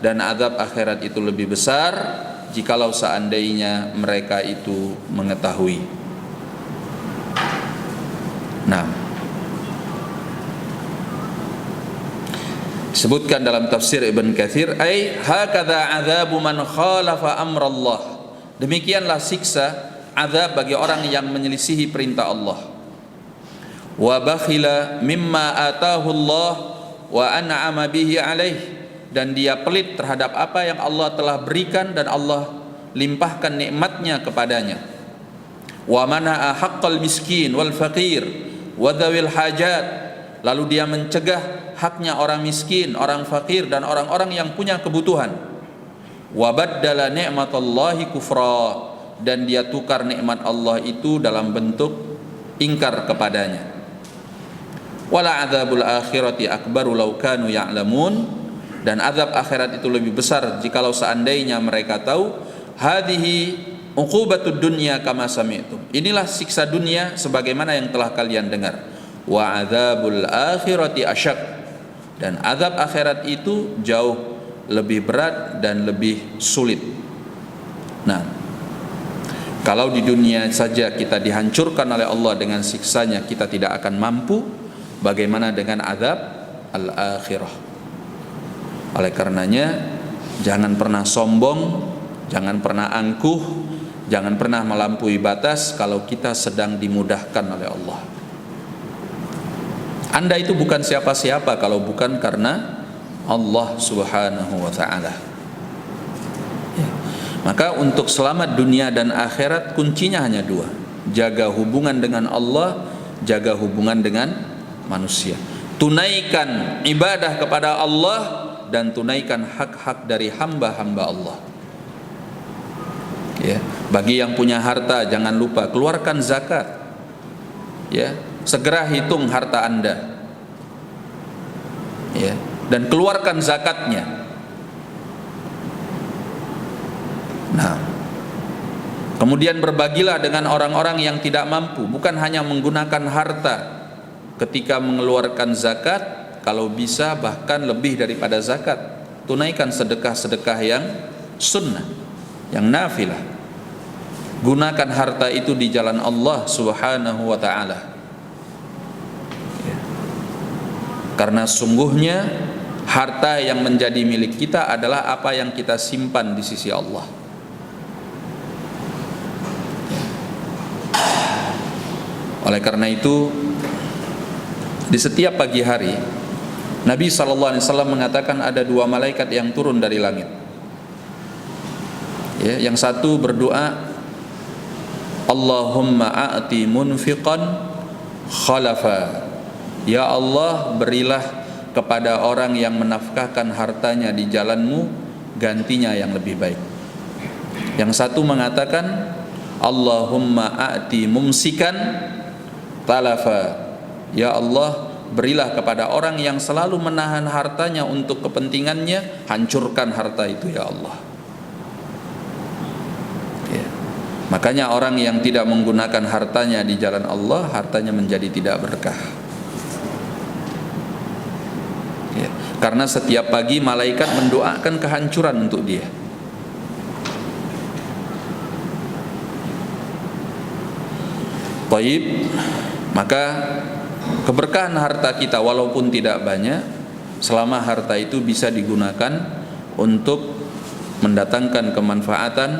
dan azab akhirat itu lebih besar jikalau seandainya mereka itu mengetahui. Nah, disebutkan dalam tafsir Ibn Katsir, ai hakadha azabu man khalafa amrallah. Demikianlah siksa, azab bagi orang yang menyelisihi perintah Allah. Wa bakhila mimma atahu Allah wa an'ama bihi alaih, dan dia pelit terhadap apa yang Allah telah berikan dan Allah limpahkan nikmatnya kepadanya. Wa mana'a haqqal miskin wal faqir wa dzawil hajat, lalu dia mencegah haknya orang miskin, orang fakir, dan orang-orang yang punya kebutuhan. Wa baddala ni'matallahi kufra, dan dia tukar nikmat Allah itu dalam bentuk ingkar kepadanya. Wala adzabul akhirati akbaru law kanu ya'lamun, dan azab akhirat itu lebih besar jikalau seandainya mereka tahu. Hadhihi uqubatud dunya kama sami'tum. Inilah siksa dunia sebagaimana yang telah kalian dengar. Wa adzabul akhirati asyaq, dan azab akhirat itu jauh lebih berat dan lebih sulit. Nah, kalau di dunia saja kita dihancurkan oleh Allah dengan siksanya, kita tidak akan mampu, bagaimana dengan azab al-akhirah? Oleh karenanya, jangan pernah sombong, jangan pernah angkuh, jangan pernah melampaui batas kalau kita sedang dimudahkan oleh Allah. Anda itu bukan siapa-siapa kalau bukan karena Allah Subhanahu wa ta'ala. Ya. Maka untuk selamat dunia dan akhirat, kuncinya hanya dua: jaga hubungan dengan Allah, jaga hubungan dengan manusia. Tunaikan ibadah kepada Allah dan tunaikan hak-hak dari hamba-hamba Allah. Ya, bagi yang punya harta, jangan lupa keluarkan zakat. Ya, segera hitung harta Anda, ya, dan keluarkan zakatnya. Nah, kemudian berbagilah dengan orang-orang yang tidak mampu, bukan hanya menggunakan harta ketika mengeluarkan zakat, kalau bisa bahkan lebih daripada zakat. Tunaikan sedekah-sedekah yang sunnah, yang nafilah. Gunakan harta itu di jalan Allah Subhanahu wa ta'ala. Karena sungguhnya harta yang menjadi milik kita adalah apa yang kita simpan di sisi Allah. Oleh karena itu, di setiap pagi hari Nabi SAW mengatakan ada dua malaikat yang turun dari langit. Ya, yang satu berdoa, Allahumma a'ti munfiqan khalafa. Ya Allah, berilah kepada orang yang menafkahkan hartanya di jalanmu gantinya yang lebih baik. Yang satu mengatakan, Allahumma a'ti mumsikan talafa, ya Allah, berilah kepada orang yang selalu menahan hartanya untuk kepentingannya, hancurkan harta itu ya Allah. Ya. Makanya orang yang tidak menggunakan hartanya di jalan Allah, hartanya menjadi tidak berkah. Ya. Karena setiap pagi malaikat mendoakan kehancuran untuk dia. Taib, maka keberkahan harta kita walaupun tidak banyak, selama harta itu bisa digunakan untuk mendatangkan kemanfaatan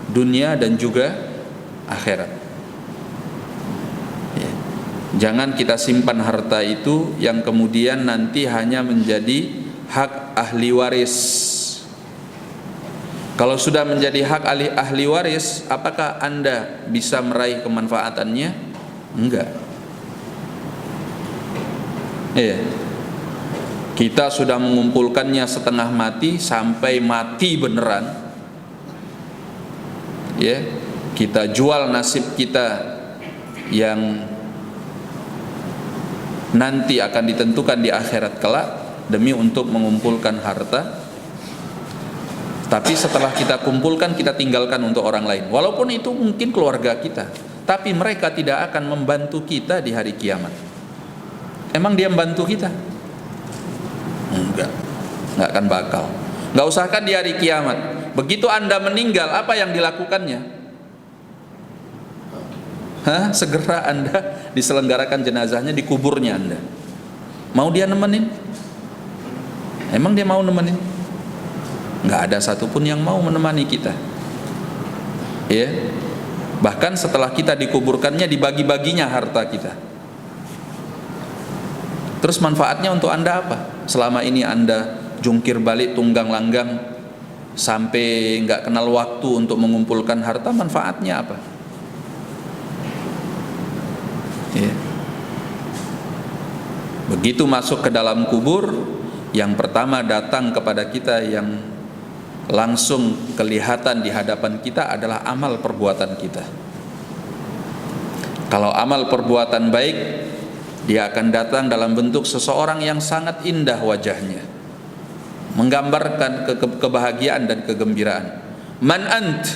dunia dan juga akhirat. Ya. Jangan kita simpan harta itu yang kemudian nanti hanya menjadi hak ahli waris. Kalau sudah menjadi hak ahli waris, apakah Anda bisa meraih kemanfaatannya? Enggak. Iya. Kita sudah mengumpulkannya setengah mati sampai mati beneran. Ya, kita jual nasib kita yang nanti akan ditentukan di akhirat kelak demi untuk mengumpulkan harta. Tapi setelah kita kumpulkan, kita tinggalkan untuk orang lain. Walaupun itu mungkin keluarga kita, tapi mereka tidak akan membantu kita di hari kiamat. Emang dia membantu kita? Enggak akan bakal. Enggak usahkan di hari kiamat. Begitu Anda meninggal, apa yang dilakukannya? Segera Anda diselenggarakan jenazahnya di kuburnya Anda. Mau dia nemenin? Emang dia mau nemenin? Nggak ada satupun yang mau menemani kita. Ya, bahkan setelah kita dikuburkannya dibagi-baginya harta kita. Terus manfaatnya untuk Anda apa? Selama ini Anda jungkir balik tunggang langgang sampai nggak kenal waktu untuk mengumpulkan harta, manfaatnya apa? Ya. Begitu masuk ke dalam kubur, yang pertama datang kepada kita yang langsung kelihatan di hadapan kita adalah amal perbuatan kita. Kalau amal perbuatan baik, dia akan datang dalam bentuk seseorang yang sangat indah wajahnya, menggambarkan kebahagiaan dan kegembiraan. Man ant,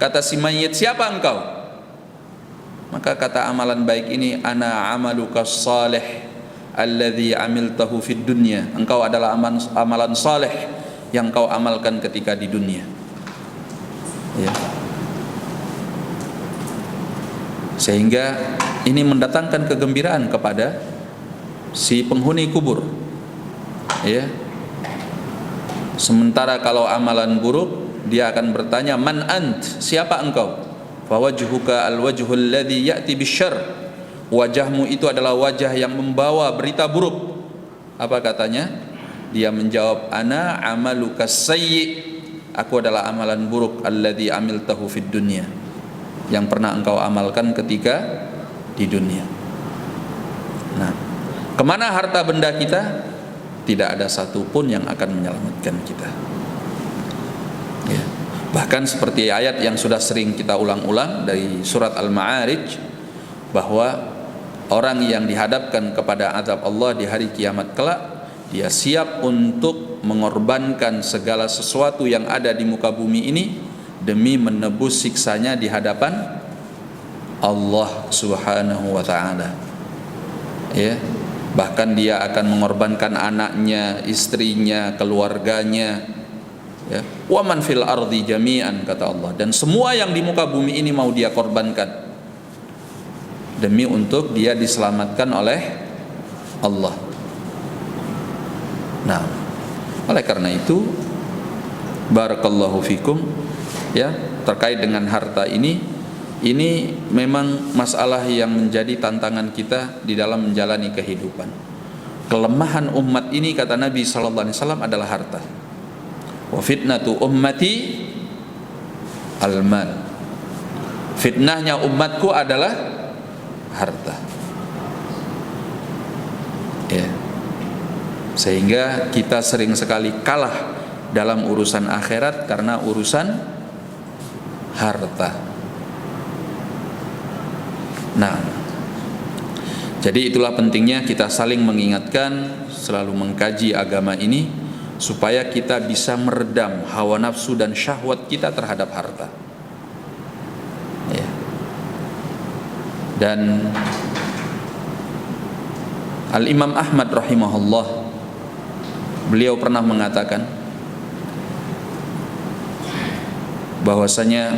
kata si mayit, siapa engkau? Maka kata amalan baik ini, ana amaluka salih alladhi amiltahu fid dunya. Engkau adalah amalan saleh yang kau amalkan ketika di dunia. Ya. Sehingga ini mendatangkan kegembiraan kepada si penghuni kubur. Ya. Sementara kalau amalan buruk, dia akan bertanya, man ant, siapa engkau? Fa wajhuka alwajhul ladzi ya'ti bisyarr. Wajahmu itu adalah wajah yang membawa berita buruk. Apa katanya? Dia menjawab, ana amaluka sayyi, aku adalah amalan buruk alladzi amiltahu fid dunya, yang pernah engkau amalkan ketika di dunia. Nah, kemana harta benda kita? Tidak ada satupun yang akan menyelamatkan kita. Ya. Bahkan seperti ayat yang sudah sering kita ulang-ulang dari surat Al-Ma'arij, bahwa orang yang dihadapkan kepada azab Allah di hari kiamat kelak, dia siap untuk mengorbankan segala sesuatu yang ada di muka bumi ini demi menebus siksanya di hadapan Allah Subhanahu wa ta'ala. Ya, bahkan dia akan mengorbankan anaknya, istrinya, keluarganya. Ya, wa man fil ardi jami'an, kata Allah, dan semua yang di muka bumi ini mau dia korbankan demi untuk dia diselamatkan oleh Allah. Nah, oleh karena itu, barakallahu fikum, ya, terkait dengan harta ini memang masalah yang menjadi tantangan kita di dalam menjalani kehidupan. Kelemahan umat ini, kata Nabi sallallahu alaihi wasallam, adalah harta. Wa fitnatu ummati al-mal. Fitnahnya umatku adalah harta. Ya. Sehingga kita sering sekali kalah dalam urusan akhirat karena urusan harta. Nah, jadi itulah pentingnya kita saling mengingatkan, selalu mengkaji agama ini supaya kita bisa meredam hawa nafsu dan syahwat kita terhadap harta. Ya. Dan Al-Imam Ahmad rahimahullah, beliau pernah mengatakan bahwasanya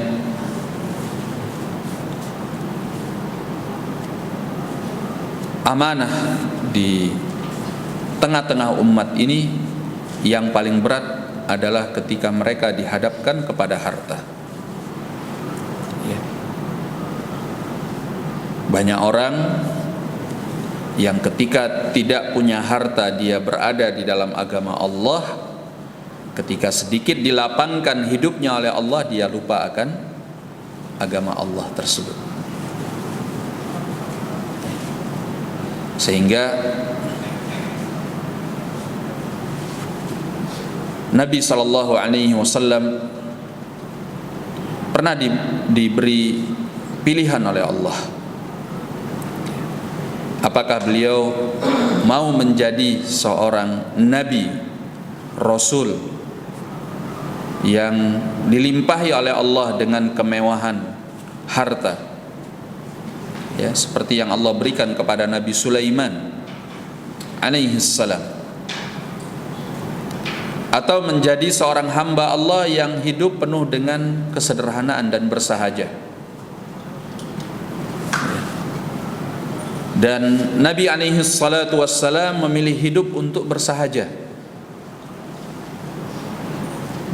amanah di tengah-tengah umat ini yang paling berat adalah ketika mereka dihadapkan kepada harta. Ya. Banyak orang yang ketika tidak punya harta dia berada di dalam agama Allah, ketika sedikit dilapangkan hidupnya oleh Allah dia lupa akan agama Allah tersebut. Sehingga Nabi SAW pernah diberi pilihan oleh Allah. Apakah beliau mau menjadi seorang nabi, rasul yang dilimpahi oleh Allah dengan kemewahan harta, ya, seperti yang Allah berikan kepada Nabi Sulaiman alaihi salam, atau menjadi seorang hamba Allah yang hidup penuh dengan kesederhanaan dan bersahaja. Dan Nabi alaihi salatu wassalam memilih hidup untuk bersahaja,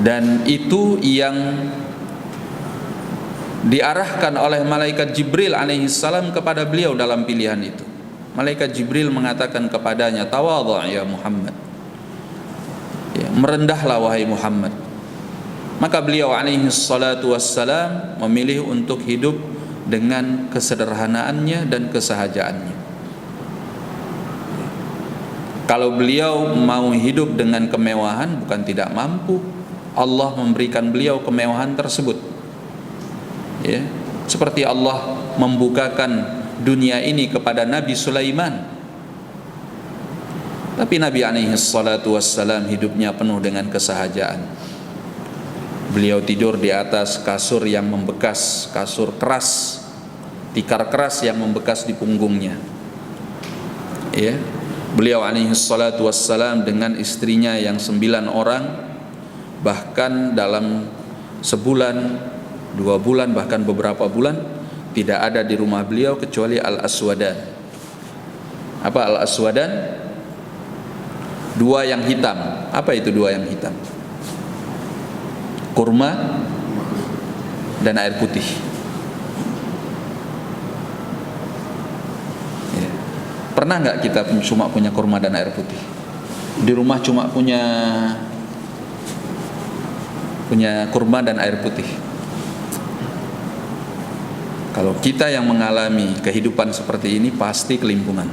dan itu yang diarahkan oleh malaikat Jibril alaihi salam kepada beliau dalam pilihan itu. Malaikat Jibril mengatakan kepadanya, tawadhu' ya Muhammad, ya, merendahlah wahai Muhammad. Maka beliau alaihi salatu wassalam memilih untuk hidup dengan kesederhanaannya dan kesahajaannya. Kalau beliau mau hidup dengan kemewahan, bukan tidak mampu, Allah memberikan beliau kemewahan tersebut. Ya, seperti Allah membukakan dunia ini kepada Nabi Sulaiman. Tapi Nabi alaihi salatu wassalam hidupnya penuh dengan kesahajaan. Beliau tidur di atas kasur yang membekas, kasur keras, tikar keras yang membekas di punggungnya. Ya, beliau alaihi salatu wassalam dengan istrinya yang 9 orang, bahkan dalam sebulan, 2 bulan, bahkan beberapa bulan tidak ada di rumah beliau kecuali al-aswadan. Apa al-aswadan? 2 yang hitam. Apa itu 2 yang hitam? Kurma dan air putih. Ya. Pernah nggak kita cuma punya kurma dan air putih? Di rumah cuma punya kurma dan air putih. Kalau kita yang mengalami kehidupan seperti ini pasti kelimpungan.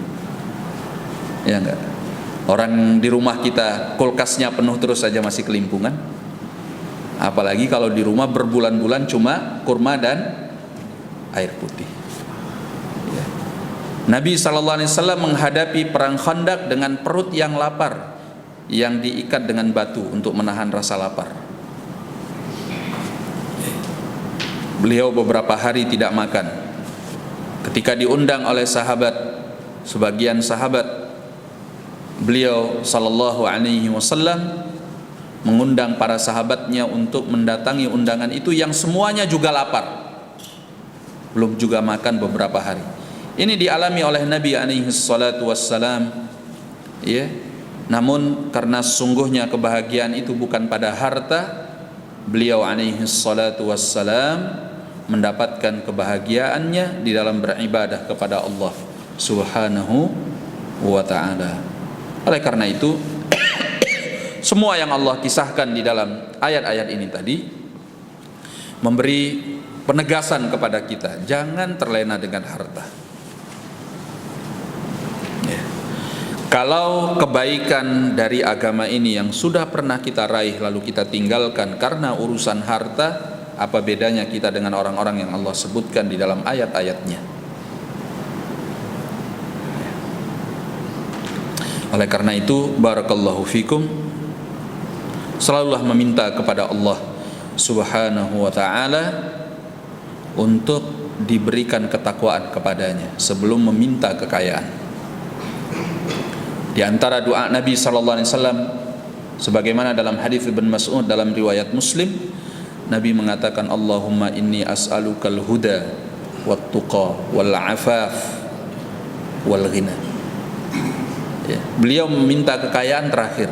Ya enggak? Orang di rumah kita kulkasnya penuh terus saja masih kelimpungan. Apalagi kalau di rumah berbulan-bulan cuma kurma dan air putih. Ya. Nabi SAW menghadapi perang Khandaq dengan perut yang lapar, yang diikat dengan batu untuk menahan rasa lapar. Beliau beberapa hari tidak makan. Ketika diundang oleh sebagian sahabat, beliau SAW mengundang para sahabatnya untuk mendatangi undangan itu yang semuanya juga lapar, belum juga makan beberapa hari. Ini dialami oleh Nabi alaihi salatu wassalam, ya. Namun karena sungguhnya kebahagiaan itu bukan pada harta, beliau alaihi salatu wassalam mendapatkan kebahagiaannya di dalam beribadah kepada Allah Subhanahu wa ta'ala. Oleh karena itu semua yang Allah kisahkan di dalam ayat-ayat ini tadi memberi penegasan kepada kita, jangan terlena dengan harta. Ya. Kalau kebaikan dari agama ini yang sudah pernah kita raih lalu kita tinggalkan karena urusan harta, apa bedanya kita dengan orang-orang yang Allah sebutkan di dalam ayat-ayatnya? Oleh karena itu, barakallahu fikum, selalulah meminta kepada Allah Subhanahu wa ta'ala untuk diberikan ketakwaan kepadanya sebelum meminta kekayaan. Di antara doa Nabi sallallahu alaihi wasallam sebagaimana dalam hadis Ibn Mas'ud dalam riwayat Muslim, Nabi mengatakan, Allahumma inni as'alukal huda wat tuqa wal afaf wal ghina. Ya, beliau meminta kekayaan terakhir.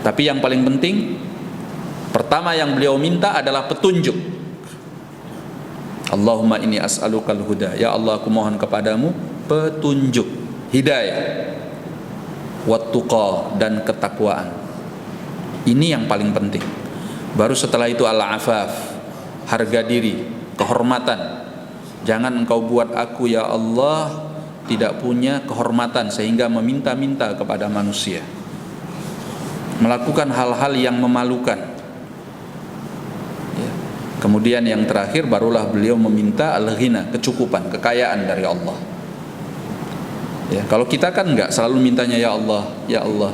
Tapi yang paling penting, pertama yang beliau minta adalah petunjuk. Allahumma inni as'alukal huda, ya Allah aku mohon kepadamu petunjuk, hidayah, wattuqa dan ketakwaan. Ini yang paling penting. Baru setelah itu al-afaf, harga diri, kehormatan. Jangan engkau buat aku ya Allah tidak punya kehormatan sehingga meminta-minta kepada manusia, melakukan hal-hal yang memalukan. Ya. Kemudian yang terakhir barulah beliau meminta al-ghina, kecukupan, kekayaan dari Allah. Ya, kalau kita kan enggak, selalu mintanya ya Allah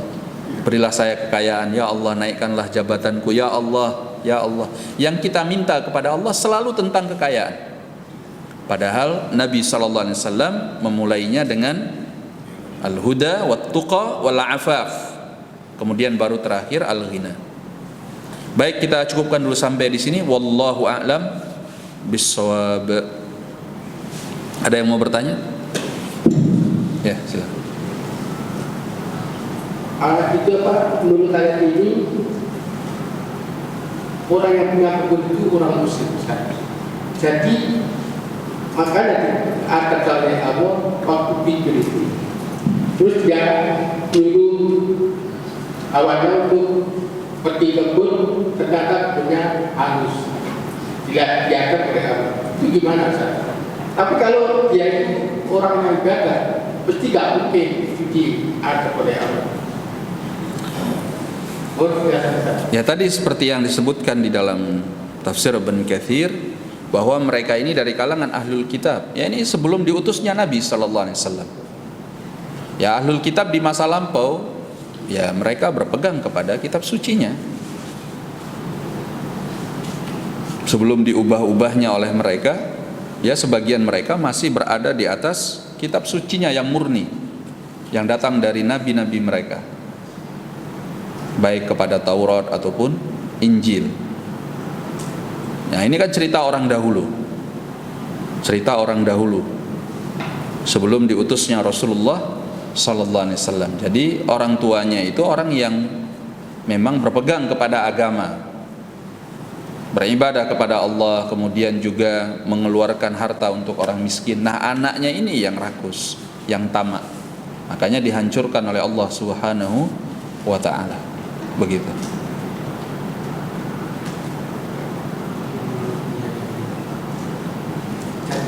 berilah saya kekayaan, ya Allah naikkanlah jabatanku, ya Allah, ya Allah. Yang kita minta kepada Allah selalu tentang kekayaan. Padahal Nabi sallallahu alaihi wasallam memulainya dengan al-huda wat tuqa wal afaf. Kemudian baru terakhir al-ghina. Baik, kita cukupkan dulu sampai di sini. Wallahu a'lam bissawab. Ada yang mau bertanya? Ya, silakan.
Anak itu apa? Menurut ayat ini, orang yang punya kebun itu orang muslim. Jadi makanya ada oleh Allah waktu pikir itu. Terus dia tunggu awalnya untuk pergi kebun, ternyata punya halus, tidak dianggap oleh Allah. Itu gimana Ustaz? Tapi kalau dia itu orang yang ibadah, pasti gak mungkin itu dianggap oleh Allah.
Ya, tadi seperti yang disebutkan di dalam tafsir Ibn Katsir, bahwa mereka ini dari kalangan ahlul kitab. Ya, ini sebelum diutusnya Nabi sallallahu alaihi wasallam. Ya, ahlul kitab di masa lampau, ya mereka berpegang kepada kitab sucinya. Sebelum diubah-ubahnya oleh mereka, ya sebagian mereka masih berada di atas kitab sucinya yang murni, yang datang dari nabi-nabi mereka, baik kepada Taurat ataupun Injil. Nah, ini kan cerita orang dahulu. Cerita orang dahulu sebelum diutusnya Rasulullah sallallahu alaihi wasallam. Jadi orang tuanya itu orang yang memang berpegang kepada agama, beribadah kepada Allah, kemudian juga mengeluarkan harta untuk orang miskin. Nah, anaknya ini yang rakus, yang tamak. Makanya dihancurkan oleh Allah Subhanahu wa taala. Begitu.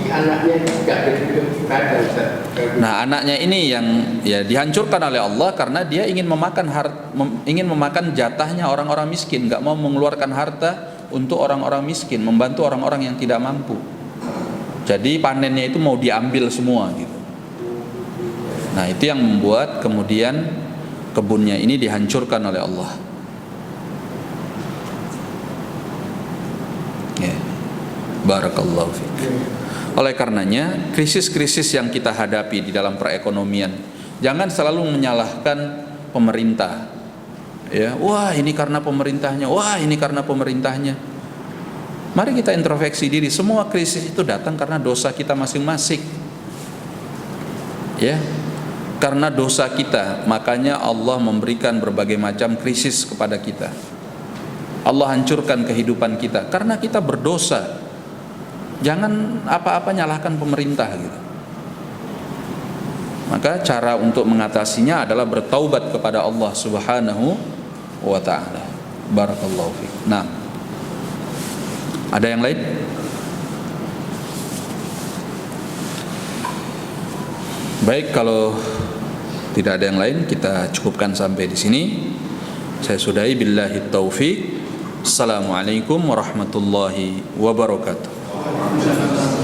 Anaknya tidak beribadah, Ustaz.
Nah, anaknya ini yang ya dihancurkan oleh Allah karena dia ingin memakan jatahnya orang-orang miskin, nggak mau mengeluarkan harta untuk orang-orang miskin, membantu orang-orang yang tidak mampu. Jadi panennya itu mau diambil semua gitu. Nah, itu yang membuat kemudian kebunnya ini dihancurkan oleh Allah. Ya. Barakallahu fiik. Oleh karenanya, krisis-krisis yang kita hadapi di dalam perekonomian, jangan selalu menyalahkan pemerintah. Ya, wah ini karena pemerintahnya, wah ini karena pemerintahnya. Mari kita introspeksi diri. Semua krisis itu datang karena dosa kita masing-masing. Ya, karena dosa kita, makanya Allah memberikan berbagai macam krisis kepada kita. Allah hancurkan kehidupan kita karena kita berdosa. Jangan apa-apa nyalahkan pemerintah gitu. Maka cara untuk mengatasinya adalah bertaubat kepada Allah Subhanahu wa taala. Barakallahu fiik. Nah, ada yang lain? Baik, kalau tidak ada yang lain, kita cukupkan sampai di sini. Saya sudahi, billahi taufik. Assalamualaikum warahmatullahi wabarakatuh.